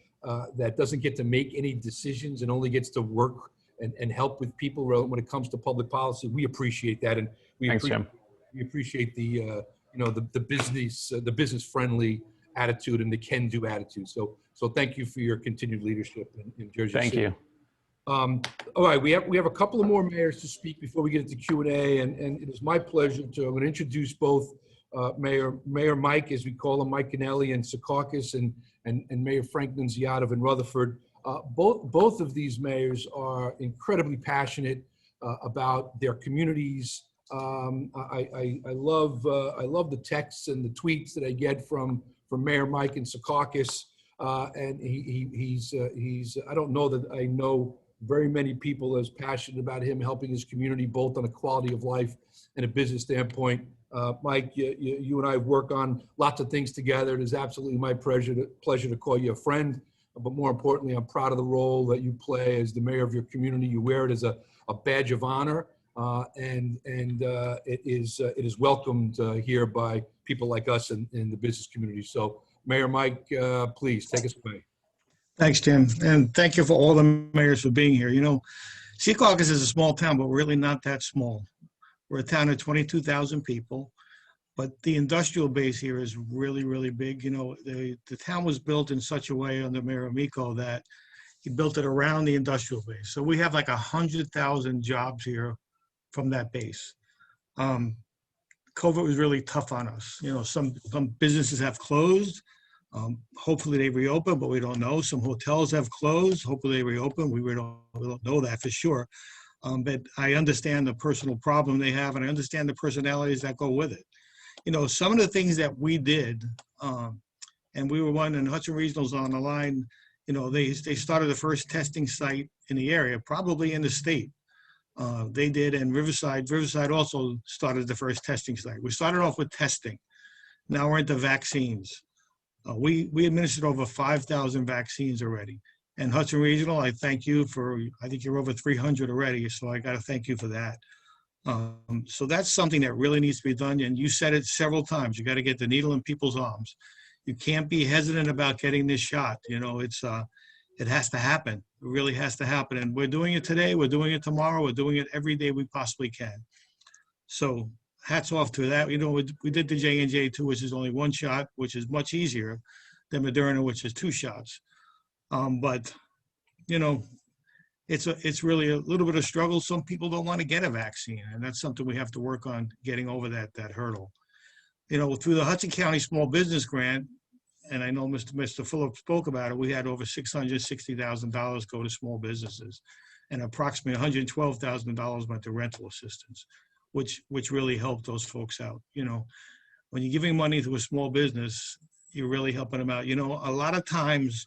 doesn't get to make any decisions and only gets to work and help with people when it comes to public policy, we appreciate that, and we appreciate the the business friendly attitude and the can-do attitude. So thank you for your continued leadership in Jersey City. Thank you. All right, we have a couple of more mayors to speak before we get into Q&A, and it is my pleasure I'm going to introduce both Mayor Mike, as we call him, Mike Kennelly in Secaucus, and Mayor Frank Nunziata in Rutherford. Both of these mayors are incredibly passionate about their communities. I love the texts and the tweets that I get from Mayor Mike in Secaucus, and he's I don't know that I know very many people as passionate about him helping his community, both on a quality of life and a business standpoint. Mike, you and I work on lots of things together. It is absolutely my pleasure to call you a friend, but more importantly, I'm proud of the role that you play as the mayor of your community. You wear it as a badge of honor, and it is welcomed here by people like us in the business community. So, Mayor Mike, please take us away. Thanks, Tim, and thank you for all the mayors for being here. You know, Secaucus is a small town, but we're really not that small. We're a town of 22,000 people, but the industrial base here is really, really big. You know, the town was built in such a way under Mayor Amico that he built it around the industrial base. So we have like 100,000 jobs here from that base. COVID was really tough on us. You know, some businesses have closed. Hopefully they reopen, but we don't know. Some hotels have closed. Hopefully they reopen. We don't know that for sure. But I understand the personal problem they have, and I understand the personalities that go with it. You know, some of the things that we did, and we were one, and Hudson Regional's on the line, you know, they started the first testing site in the area, probably in the state. They did, and Riverside also started the first testing site. We started off with testing. Now we're into vaccines. We administered over 5,000 vaccines already. And Hudson Regional, I thank you for, I think you're over 300 already, so I got to thank you for that. So that's something that really needs to be done. And you said it several times, you got to get the needle in people's arms. You can't be hesitant about getting this shot. You know, it has to happen. It really has to happen. And we're doing it today. We're doing it tomorrow. We're doing it every day we possibly can. So hats off to that. You know, we did the J&J too, which is only one shot, which is much easier than Moderna, which is 2 shots. But, you know, it's really a little bit of struggle. Some people don't want to get a vaccine, and that's something we have to work on, getting over that hurdle. You know, through the Hudson County Small Business Grant, and I know Mr. Phillip spoke about it, we had over $660,000 go to small businesses, and approximately $112,000 went to rental assistance, which really helped those folks out. You know, when you're giving money to a small business, you're really helping them out. You know, a lot of times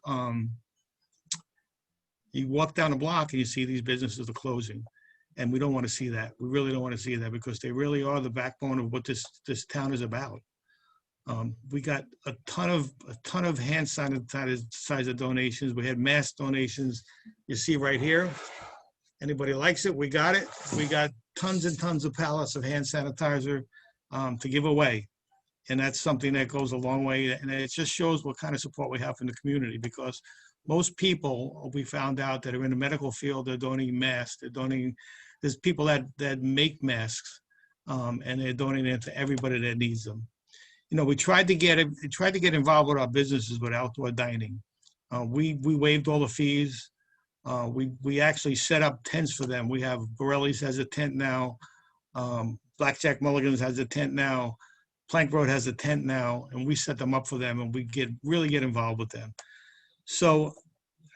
you walk down the block and you see these businesses are closing, and we don't want to see that. We really don't want to see that, because they really are the backbone of what this town is about. We got a ton of hand sanitizer donations. We had mass donations. You see right here. Anybody likes it, we got it. We got tons and tons of pallets of hand sanitizer to give away. And that's something that goes a long way. And it just shows what kind of support we have from the community, because most people, we found out, that are in the medical field, they're donating masks. There's people that make masks, and they're donating it to everybody that needs them. You know, we tried to get involved with our businesses with outdoor dining. We waived all the fees. We actually set up tents for them. We have Borelli's has a tent now. Blackjack Mulligan's has a tent now. Plank Road has a tent now, and we set them up for them, and we really get involved with them. So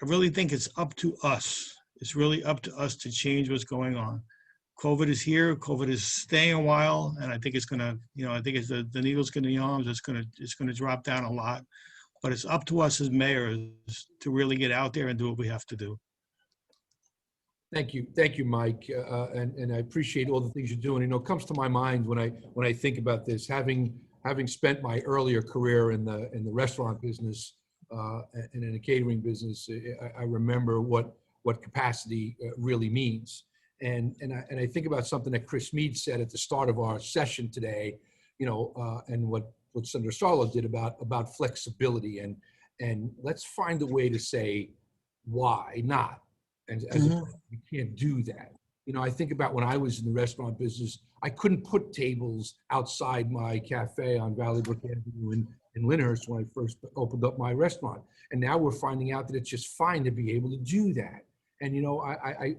I really think it's up to us. It's really up to us to change what's going on. COVID is here. COVID is staying a while, and I think it's gonna, you know, I think it's the needle's gonna be arms. It's gonna drop down a lot, but it's up to us as mayors to really get out there and do what we have to do. Thank you, Mike, and I appreciate all the things you're doing. You know, it comes to my mind when I think about this, having spent my earlier career in the restaurant business and in the catering business, I remember what capacity really means. And I think about something that Chris Meade said at the start of our session today, you know, and what Senator Sarlo did about flexibility, and let's find a way to say why not. And we can't do that. You know, I think about when I was in the restaurant business, I couldn't put tables outside my cafe on Valley Brook Avenue in Lyndhurst when I first opened up my restaurant. And now we're finding out that it's just fine to be able to do that. And, you know,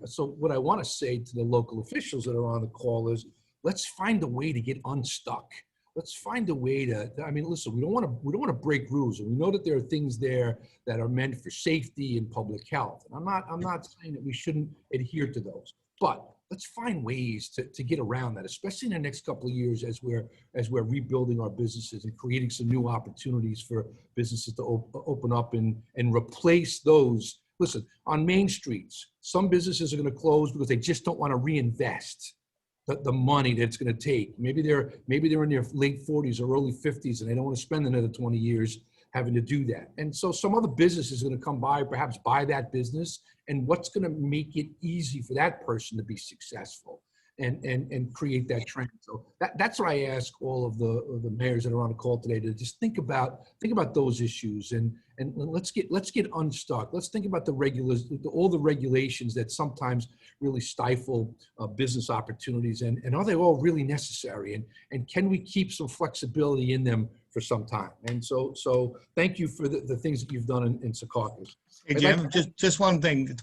so what I want to say to the local officials that are on the call is, let's find a way to get unstuck. Let's find a way to, I mean, listen, we don't want to break rules. And we know that there are things there that are meant for safety and public health. And I'm not saying that we shouldn't adhere to those, but let's find ways to get around that, especially in the next couple of years as we're rebuilding our businesses and creating some new opportunities for businesses to open up and replace those. Listen, on main streets, some businesses are going to close because they just don't want to reinvest the money that it's going to take. Maybe they're in their late 40s or early 50s, and they don't want to spend another 20 years having to do that. And so some other business is going to come by, perhaps buy that business, and what's going to make it easy for that person to be successful. and create that trend. So that's what I ask all of the mayors that are on the call today, to just think about those issues, and let's get unstuck. Let's think about all the regulations that sometimes really stifle business opportunities, and are they all really necessary? And can we keep some flexibility in them for some time? And so thank you for the things that you've done in Secaucus. Hey, Jim, just one thing.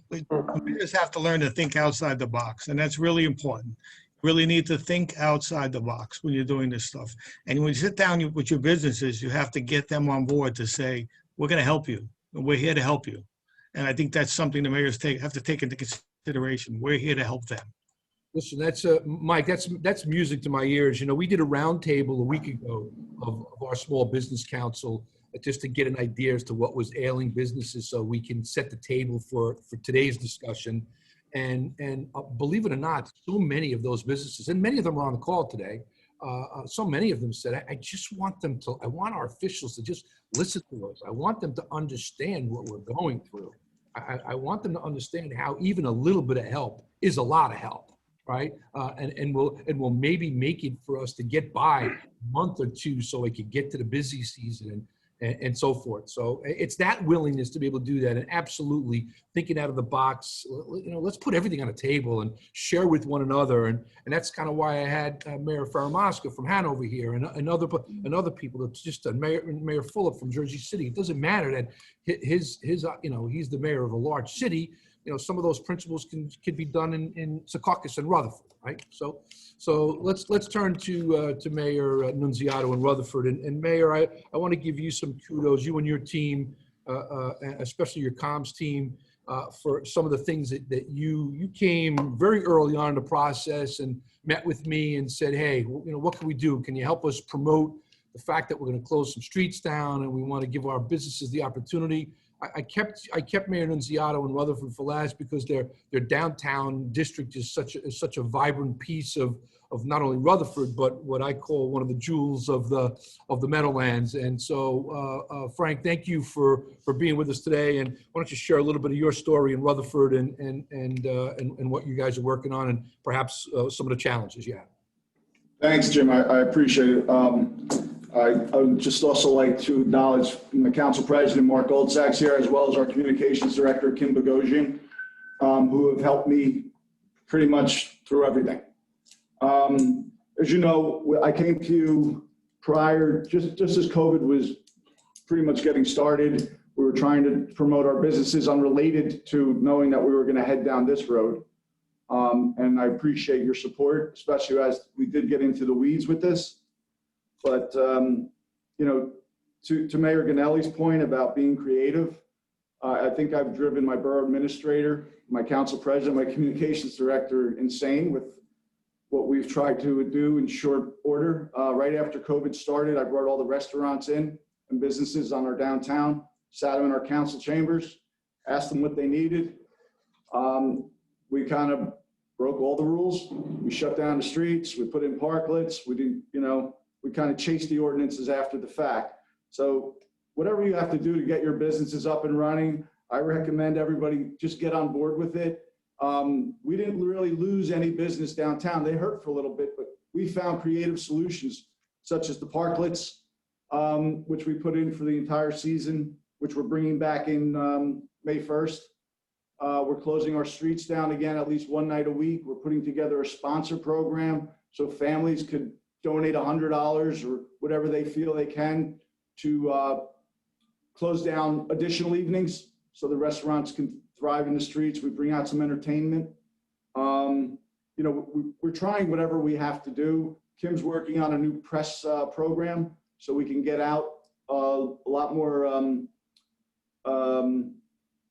Mayors have to learn to think outside the box, and that's really important. Really need to think outside the box when you're doing this stuff. And when you sit down with your businesses, you have to get them on board to say, we're going to help you, and we're here to help you. And I think that's something the mayors have to take into consideration. We're here to help them. Listen, that's Mike. That's music to my ears. You know, we did a roundtable a week ago of our small business council, just to get an idea as to what was ailing businesses, so we can set the table for today's discussion. And believe it or not, so many of those businesses, and many of them are on the call today, so many of them said, I want our officials to just listen to us. I want them to understand what we're going through. I want them to understand how even a little bit of help is a lot of help, right? And we'll maybe make it for us to get by a month or two, so we can get to the busy season and so forth. So it's that willingness to be able to do that, and absolutely thinking out of the box. You know, let's put everything on the table and share with one another. And that's kind of why I had Mayor Faramasca from Hanover here, and other people. It's just Mayor Phillip from Jersey City. It doesn't matter that his you know, he's the mayor of a large city. You know, some of those principles can be done in Secaucus and Rutherford, right? So let's turn to Mayor Nunziato in Rutherford. And Mayor, I want to give you some kudos, you and your team, especially your comms team, for some of the things that you came very early on in the process and met with me and said, hey, you know, what can we do? Can you help us promote the fact that we're going to close some streets down and we want to give our businesses the opportunity? I kept Mayor Nunziato in Rutherford for last because their downtown district is such a vibrant piece of not only Rutherford, but what I call one of the jewels of the Meadowlands. And so, Frank, thank you for being with us today. And why don't you share a little bit of your story in Rutherford and what you guys are working on, and perhaps some of the challenges you have. Thanks, Jim. I appreciate it. I would just also like to acknowledge the Council President, Mark Goldsacks here, as well as our Communications Director, Kim Bogosian, who have helped me pretty much through everything. As you know, I came to you prior, just as COVID was pretty much getting started. We were trying to promote our businesses unrelated to knowing that we were going to head down this road. And I appreciate your support, especially as we did get into the weeds with this. But, you know, to Mayor Ganelli's point about being creative, I think I've driven my borough administrator, my council president, my communications director insane with what we've tried to do in short order. Right after COVID started, I brought all the restaurants in and businesses on our downtown, sat them in our council chambers, asked them what they needed. We kind of broke all the rules. We shut down the streets. We put in parklets. We did, you know, we kind of chased the ordinances after the fact. So whatever you have to do to get your businesses up and running, I recommend everybody just get on board with it. We didn't really lose any business downtown. They hurt for a little bit, but we found creative solutions such as the parklets, which we put in for the entire season, which we're bringing back in May 1st. We're closing our streets down again at least one night a week. We're putting together a sponsor program so families could donate $100 or whatever they feel they can to close down additional evenings so the restaurants can thrive in the streets. We bring out some entertainment. You know, we're trying whatever we have to do. Kim's working on a new press program so we can get out a lot more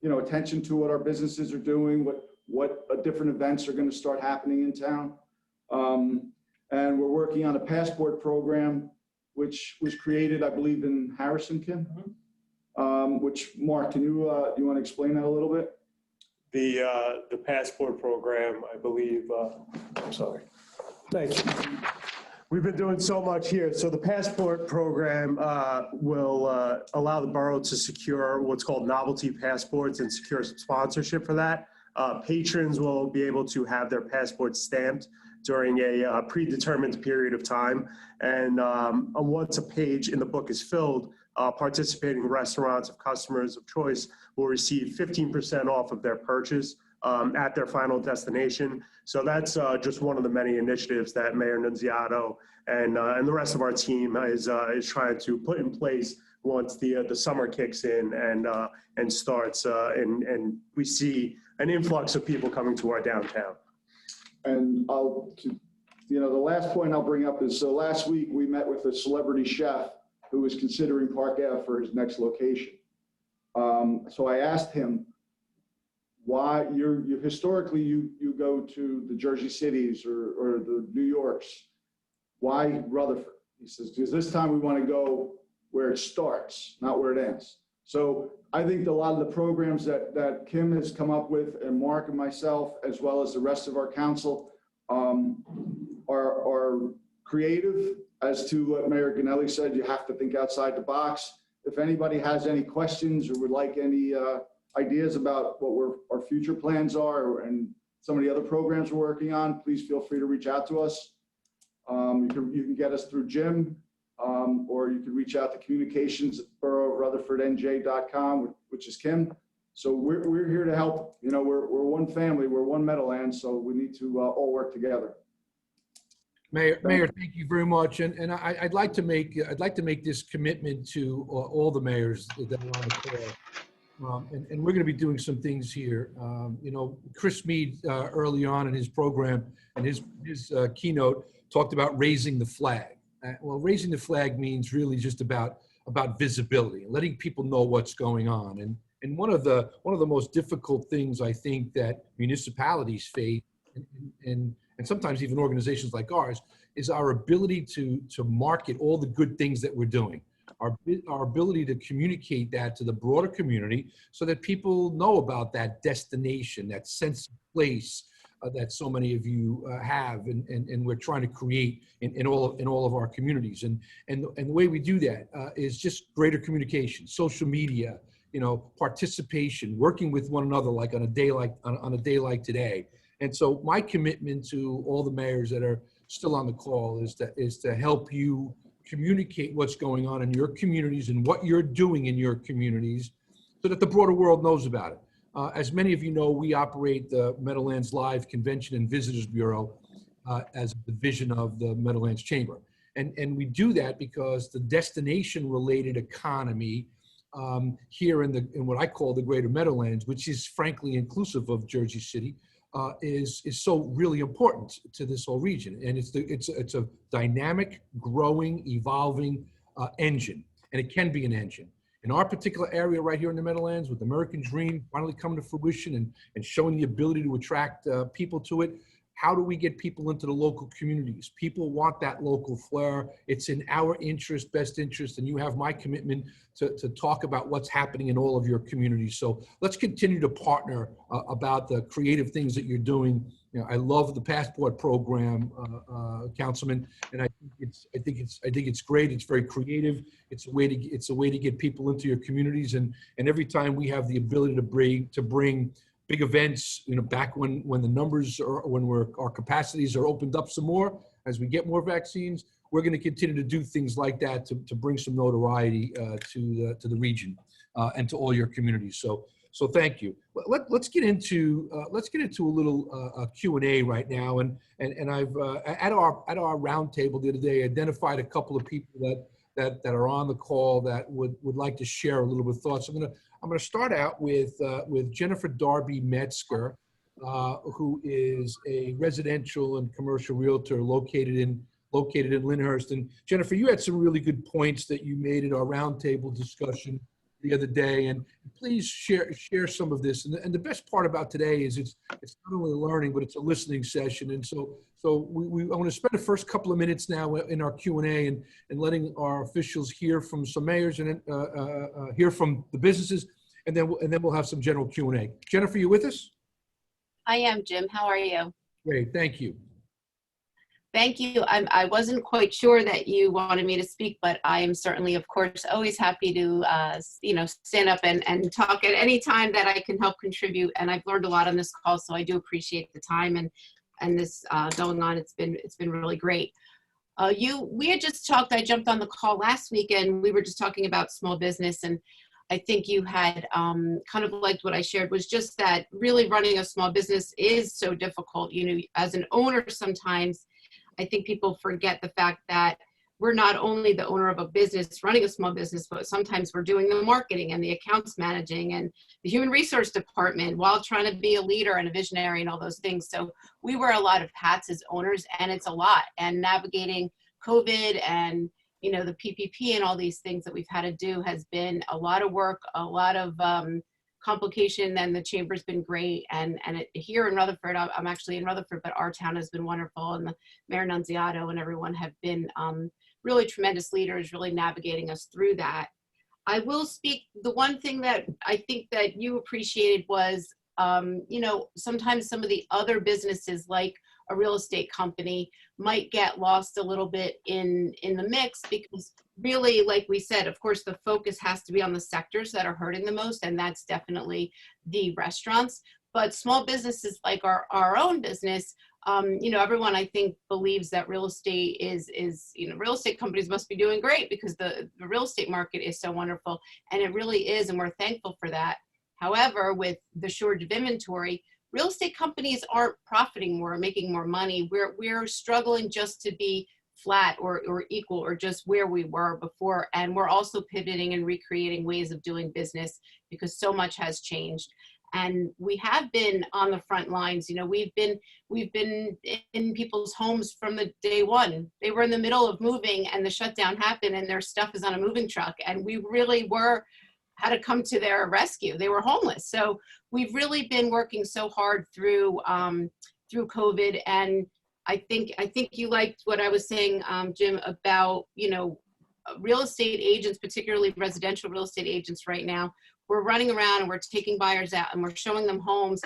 you know, attention to what our businesses are doing, what different events are going to start happening in town. And we're working on a passport program, which was created, I believe, in Harrison, Kim. Which, Mark, can you want to explain that a little bit? The passport program, I believe, I'm sorry. Thank you. We've been doing so much here. So the passport program will allow the borough to secure what's called novelty passports and secure sponsorship for that. Patrons will be able to have their passports stamped during a predetermined period of time. And once a page in the book is filled, participating restaurants of customers of choice will receive 15% off of their purchase at their final destination. So that's just one of the many initiatives that Mayor Nunziato and the rest of our team is trying to put in place once the summer kicks in and starts, and we see an influx of people coming to our downtown. And the last point I'll bring up is, so last week we met with a celebrity chef who was considering Park Ave for his next location. So I asked him, why you historically you go to the Jersey Cities or the New Yorks, why Rutherford? He says, because this time we want to go where it starts, not where it ends. So I think a lot of the programs that Kim has come up with, and Mark and myself, as well as the rest of our council, are creative. As to what Mayor Ganelli said, you have to think outside the box. If anybody has any questions or would like any ideas about what our future plans are and some of the other programs we're working on, please feel free to reach out to us. You can get us through Jim, or you can reach out to communications@boroughofrutherfordnj.com, which is Kim. So we're here to help. We're one family, we're one Meadowlands, so we need to all work together. Mayor, thank you very much. And I'd like to make this commitment to all the mayors that are on the call. And we're going to be doing some things here. Chris Meade early on in his program and his keynote talked about raising the flag. Well, raising the flag means really just about visibility and letting people know what's going on. And one of the most difficult things I think that municipalities face, and sometimes even organizations like ours, is our ability to market all the good things that we're doing. Our ability to communicate that to the broader community so that people know about that destination, that sense of place that so many of you have, and we're trying to create in all of our communities. And the way we do that is just greater communication, social media, participation, working with one another, like on a day like today. And so my commitment to all the mayors that are still on the call is to help you communicate what's going on in your communities and what you're doing in your communities so that the broader world knows about it. As many of you know, we operate the Meadowlands Live Convention and Visitors Bureau as a division of the Meadowlands Chamber. And we do that because the destination-related economy here in what I call the Greater Meadowlands, which is frankly inclusive of Jersey City, is so really important to this whole region. And it's a dynamic, growing, evolving engine, and it can be an engine. In our particular area right here in the Meadowlands, with the American Dream finally coming to fruition and showing the ability to attract people to it, how do we get people into the local communities? People want that local flair. It's in our interest, best interest, and you have my commitment to talk about what's happening in all of your communities. So let's continue to partner about the creative things that you're doing. I love the Passport program, Councilman, and I think it's great. It's very creative. It's a way to get people into your communities, and every time we have the ability to bring big events, back when the numbers are, our capacities are opened up some more, as we get more vaccines, we're going to continue to do things like that to bring some notoriety to the region and to all your communities. So thank you. Let's get into a little Q&A right now, and I've at our roundtable the other day identified a couple of people that are on the call that would like to share a little bit of thoughts. I'm going to start out with Jennifer Darby Metzger, who is a residential and commercial realtor located in Lyndhurst. And Jennifer, you had some really good points that you made at our roundtable discussion the other day, and please share some of this. And the best part about today is it's not only learning, but it's a listening session. And so I want to spend the first couple of minutes now in our Q&A and letting our officials hear from some mayors and hear from the businesses, and then we'll have some general Q&A. Jennifer, you with us? I am, Jim. How are you? Great, thank you. Thank you. I wasn't quite sure that you wanted me to speak, but I am certainly, of course, always happy to, stand up and talk at any time that I can help contribute. And I've learned a lot on this call, so I do appreciate the time. And this going on. It's been really great. We had just talked, I jumped on the call last week and we were just talking about small business, and I think you had kind of liked what I shared, was just that really running a small business is so difficult. You know, as an owner, sometimes I think people forget the fact that we're not only the owner of a business running a small business, but sometimes we're doing the marketing and the accounts managing and the human resource department while trying to be a leader and a visionary and all those things. So we wear a lot of hats as owners, and it's a lot. And navigating COVID and, you know, the PPP and all these things that we've had to do has been a lot of work, a lot of complication. And the chamber's been great. And here in Rutherford, I'm actually in Rutherford, but our town has been wonderful. And the Mayor Nunziato and everyone have been really tremendous leaders, really navigating us through that. I will speak, the one thing that I think that you appreciated was, you know, sometimes some of the other businesses like a real estate company might get lost a little bit in the mix, because really, like we said, of course, the focus has to be on the sectors that are hurting the most, and that's definitely the restaurants. But small businesses like our own business, you know, everyone I think believes that real estate is, you know, real estate companies must be doing great because the real estate market is so wonderful, and it really is, and we're thankful for that. However, with the shortage of inventory, real estate companies aren't profiting more, making more money. We're struggling just to be flat or equal or just where we were before. And we're also pivoting and recreating ways of doing business because so much has changed. And we have been on the front lines. You know, we've been in people's homes from the day one. They were in the middle of moving and the shutdown happened and their stuff is on a moving truck. And we really had to come to their rescue. They were homeless. So we've really been working so hard through COVID. And I think you liked what I was saying, Jim, about, you know, real estate agents, particularly residential real estate agents right now. We're running around and we're taking buyers out and we're showing them homes.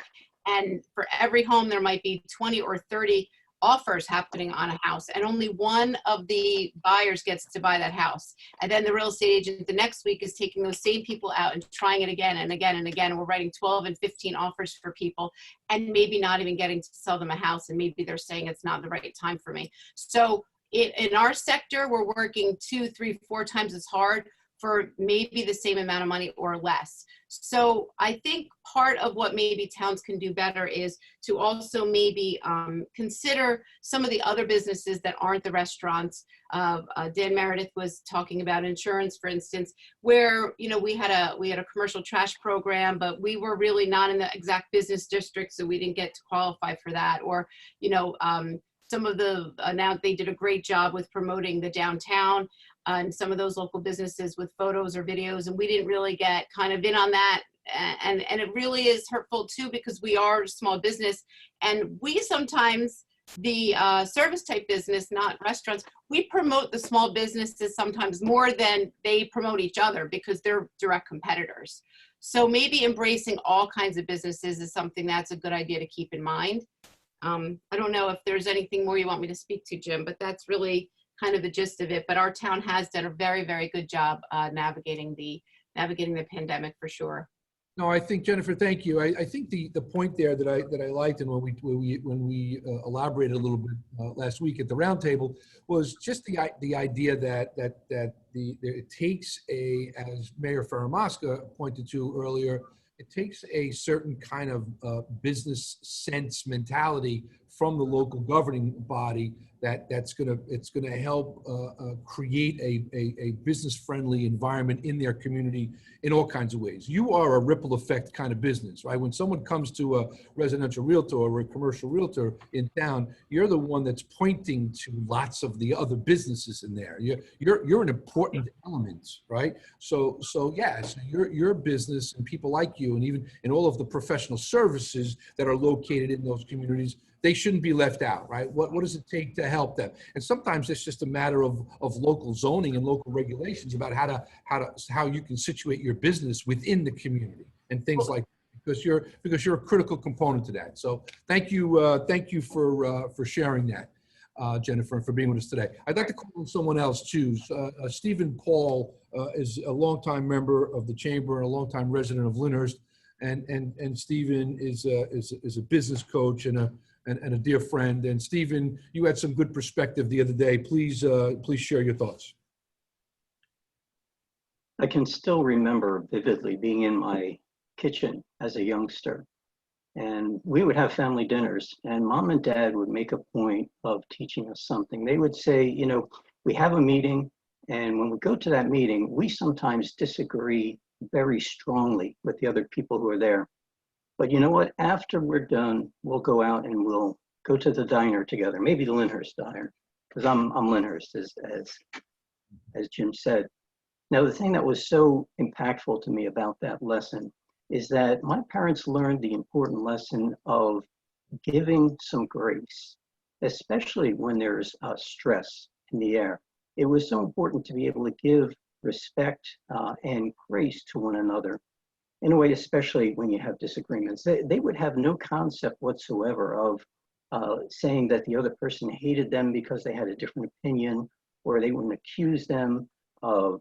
And for every home, there might be 20 or 30 offers happening on a house, and only one of the buyers gets to buy that house. And then the real estate agent the next week is taking those same people out and trying it again and again and again. And we're writing 12 and 15 offers for people and maybe not even getting to sell them a house. And maybe they're saying it's not the right time for me. So in our sector, we're working 2, 3, 4 times as hard for maybe the same amount of money or less. So I think part of what maybe towns can do better is to also maybe consider some of the other businesses that aren't the restaurants. Dan Meredith was talking about insurance, for instance, where, you know, we had a commercial trash program, but we were really not in the exact business district, so we didn't get to qualify for that. Or, you know, some of the, now they did a great job with promoting the downtown and some of those local businesses with photos or videos, and we didn't really get kind of in on that. And it really is hurtful too, because we are a small business and we sometimes, the service type business, not restaurants, we promote the small businesses sometimes more than they promote each other because they're direct competitors. So maybe embracing all kinds of businesses is something that's a good idea to keep in mind. I don't know if there's anything more you want me to speak to, Jim, but that's really kind of the gist of it. But our town has done a very, very good job navigating the pandemic for sure. No, I think, Jennifer, thank you. I think the point there that I liked, and when we elaborated a little bit last week at the roundtable, was just the idea that it takes as Mayor Faramasca pointed to earlier, it takes a certain kind of business sense mentality from the local governing body it's gonna help create a business-friendly environment in their community in all kinds of ways. You are a ripple effect kind of business, right? When someone comes to a residential realtor or a commercial realtor in town, you're the one that's pointing to lots of the other businesses in there. You're an important element, right? So your business and people like you, and even in all of the professional services that are located in those communities, they shouldn't be left out, right? What does it take to help them? And sometimes it's just a matter of local zoning and local regulations about how you can situate your business within the community and things like that, because you're a critical component to that. So thank you for sharing that, Jennifer, and for being with us today. I'd like to call on someone else too. Stephen Paul is a longtime member of the chamber and a longtime resident of Lyndhurst. And Stephen is a business coach and and a dear friend. And Stephen, you had some good perspective the other day. Please share your thoughts. I can still remember vividly being in my kitchen as a youngster, and we would have family dinners, and mom and dad would make a point of teaching us something. They would say, you know, we have a meeting, and when we go to that meeting, we sometimes disagree very strongly with the other people who are there. But you know what? After we're done, we'll go out and we'll go to the diner together, maybe the Lyndhurst diner, because I'm Lyndhurst, as Jim said. Now, the thing that was so impactful to me about that lesson is that my parents learned the important lesson of giving some grace, especially when there's stress in the air. It was so important to be able to give respect and grace to one another, in a way, especially when you have disagreements. They would have no concept whatsoever of saying that the other person hated them because they had a different opinion, or they wouldn't accuse them of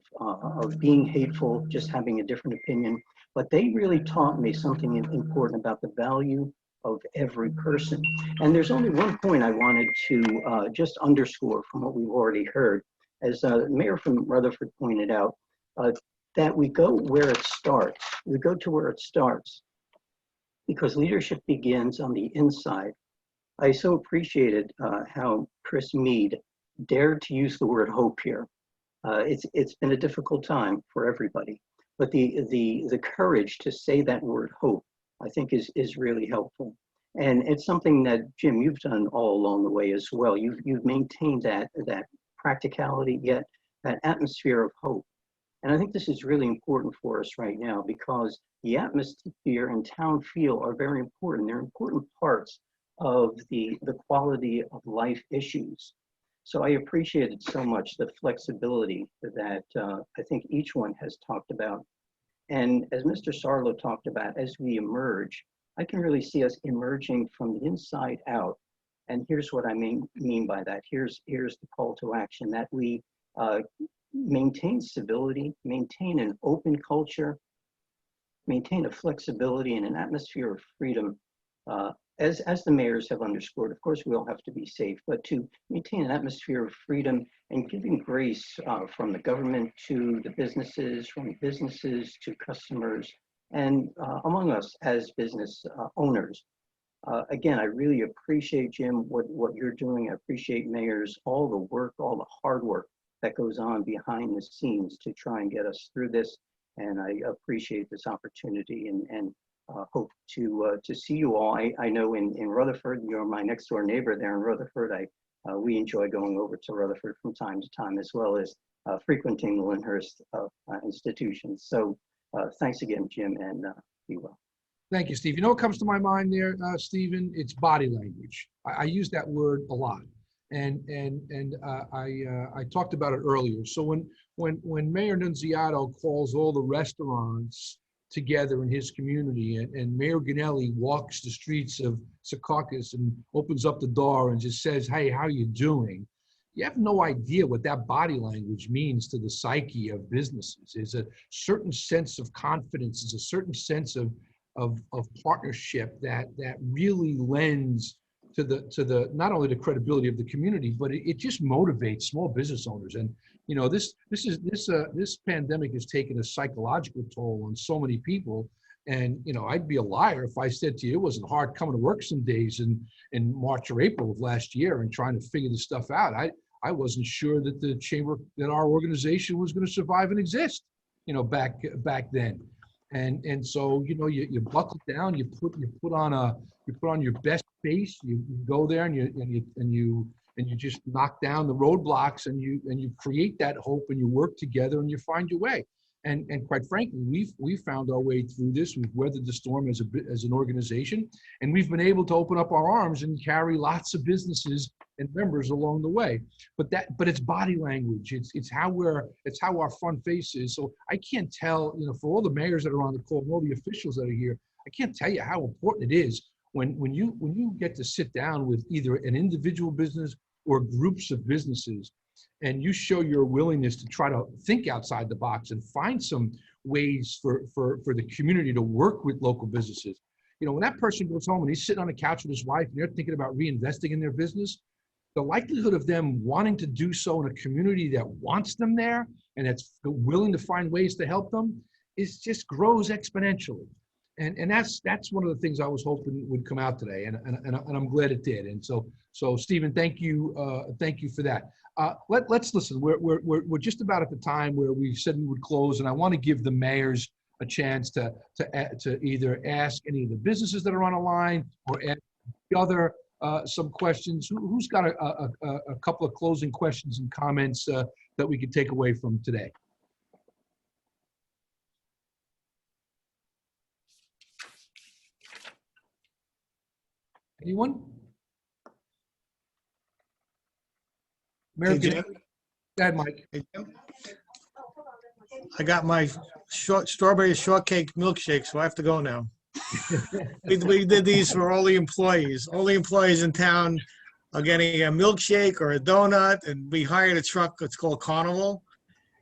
being hateful, just having a different opinion. But they really taught me something important about the value of every person. And there's only one point I wanted to just underscore from what we've already heard. As the mayor from Rutherford pointed out, that we go where it starts. We go to where it starts because leadership begins on the inside. I so appreciated how Chris Meade dared to use the word hope here. It's been a difficult time for everybody, but the courage to say that word hope, I think is really helpful. And it's something that, Jim, you've done all along the way as well. You've maintained that practicality, yet that atmosphere of hope. And I think this is really important for us right now because the atmosphere and town feel are very important. They're important parts of the quality of life issues. So I appreciated so much the flexibility that I think each one has talked about. And as Mr. Sarlo talked about, as we emerge, I can really see us emerging from the inside out. And here's what I mean by that. Here's the call to action, that we maintain civility, maintain an open culture, maintain a flexibility and an atmosphere of freedom. As the mayors have underscored, of course, we all have to be safe, but to maintain an atmosphere of freedom and giving grace from the government to the businesses, from businesses to customers, and among us as business owners. Again, I really appreciate, Jim, what you're doing. I appreciate mayors, all the work, all the hard work that goes on behind the scenes to try and get us through this. And I appreciate this opportunity and hope to see you all. I know in Rutherford, you're my next door neighbor there in Rutherford. We enjoy going over to Rutherford from time to time, as well as frequenting the Lyndhurst institutions. So thanks again, Jim, and be well. Thank you, Steve. You know what comes to my mind there, Stephen? It's body language. I use that word a lot, and I talked about it earlier. So when Mayor Nunziato calls all the restaurants together in his community, and Mayor Ganelli walks the streets of Secaucus and opens up the door and just says, "Hey, how you doing?" You have no idea what that body language means to the psyche of businesses. There's a certain sense of confidence. There's a certain sense of partnership that really lends to the not only the credibility of the community, but it just motivates small business owners. And you know, this pandemic has taken a psychological toll on so many people. And you know, I'd be a liar if I said to you it wasn't hard coming to work some days in March or April of last year and trying to figure this stuff out. I wasn't sure that the chamber, that our organization was going to survive and exist, you know, back then. And so, you know, you buckle down, you put on your best face, you go there and you just knock down the roadblocks and you create that hope and you work together and you find your way. And quite frankly, we've found our way through this. We've weathered the storm as an organization, and we've been able to open up our arms and carry lots of businesses and members along the way. But it's body language. It's how our front face is. So I can't tell, you know, for all the mayors that are on the call and all the officials that are here, I can't tell you how important it is when you get to sit down with either an individual business or groups of businesses, and you show your willingness to try to think outside the box and find some ways for the community to work with local businesses. when that person goes home and he's sitting on the couch with his wife and they're thinking about reinvesting in their business, the likelihood of them wanting to do so in a community that wants them there and that's willing to find ways to help them is just grows exponentially. And that's one of the things I was hoping would come out today, and I'm glad it did. And so Stephen, thank you for that. Let's listen. We're just about at the time where we said we would close, and I want to give the mayors a chance to either ask any of the businesses that are on the line or ask the other some questions. Who's got a couple of closing questions and comments that we could take away from today? Anyone? Hey, Jim. Go ahead, Mike. Hey, Jim. I got my strawberry shortcake milkshake, so I have to go now. We did these for all the employees. All the employees in town are getting a milkshake or a donut, and we hired a truck. It's called Carnival,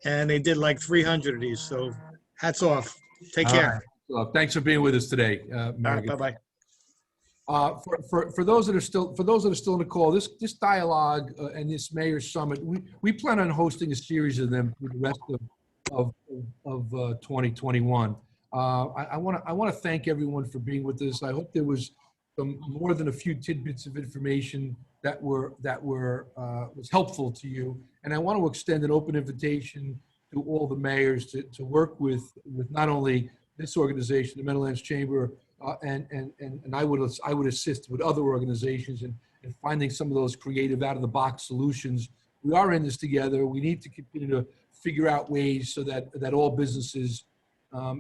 and they did like 300 of these. So hats off. Take care. Right. Well, thanks for being with us today, Megan. Bye-bye. For those that are still in the call, this dialogue and this mayor's summit, we plan on hosting a series of them through the rest of 2021. I want to thank everyone for being with us. I hope there was some more than a few tidbits of information that was helpful to you. And I want to extend an open invitation to all the mayors to work with not only this organization, the Meadowlands Chamber, and I would assist with other organizations in finding some of those creative out-of-the-box solutions. We are in this together. We need to continue to figure out ways so that all businesses,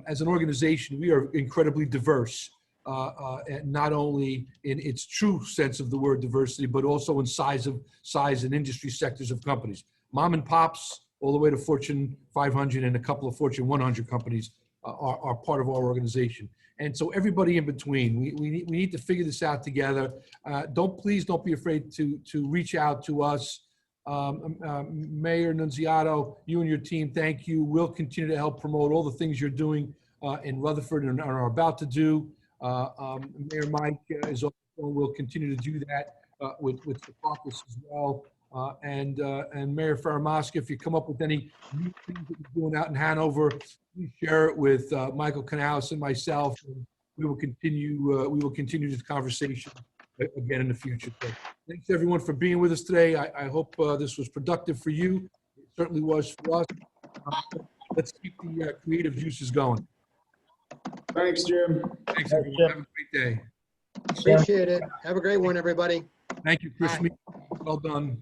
as an organization, we are incredibly diverse, not only in its true sense of the word diversity, but also in size and industry sectors of companies. Mom and pops, all the way to Fortune 500 and a couple of Fortune 100 companies are part of our organization. And so everybody in between, we need to figure this out together. Please don't be afraid to reach out to us. Mayor Nunziato, you and your team, thank you. We'll continue to help promote all the things you're doing in Rutherford and are about to do. Mayor Mike will continue to do that with the caucus as well. And Mayor Faramaska, if you come up with any new things that you're doing out in Hanover, please share it with Michael Canales and myself. And we will continue this conversation again in the future. So thanks everyone for being with us today. I hope this was productive for you. It certainly was for us. Let's keep the creative juices going. Thanks, Jim. Thanks, everyone. Have a great day. Appreciate it. Have a great one, everybody. Thank you, Chris. Well done.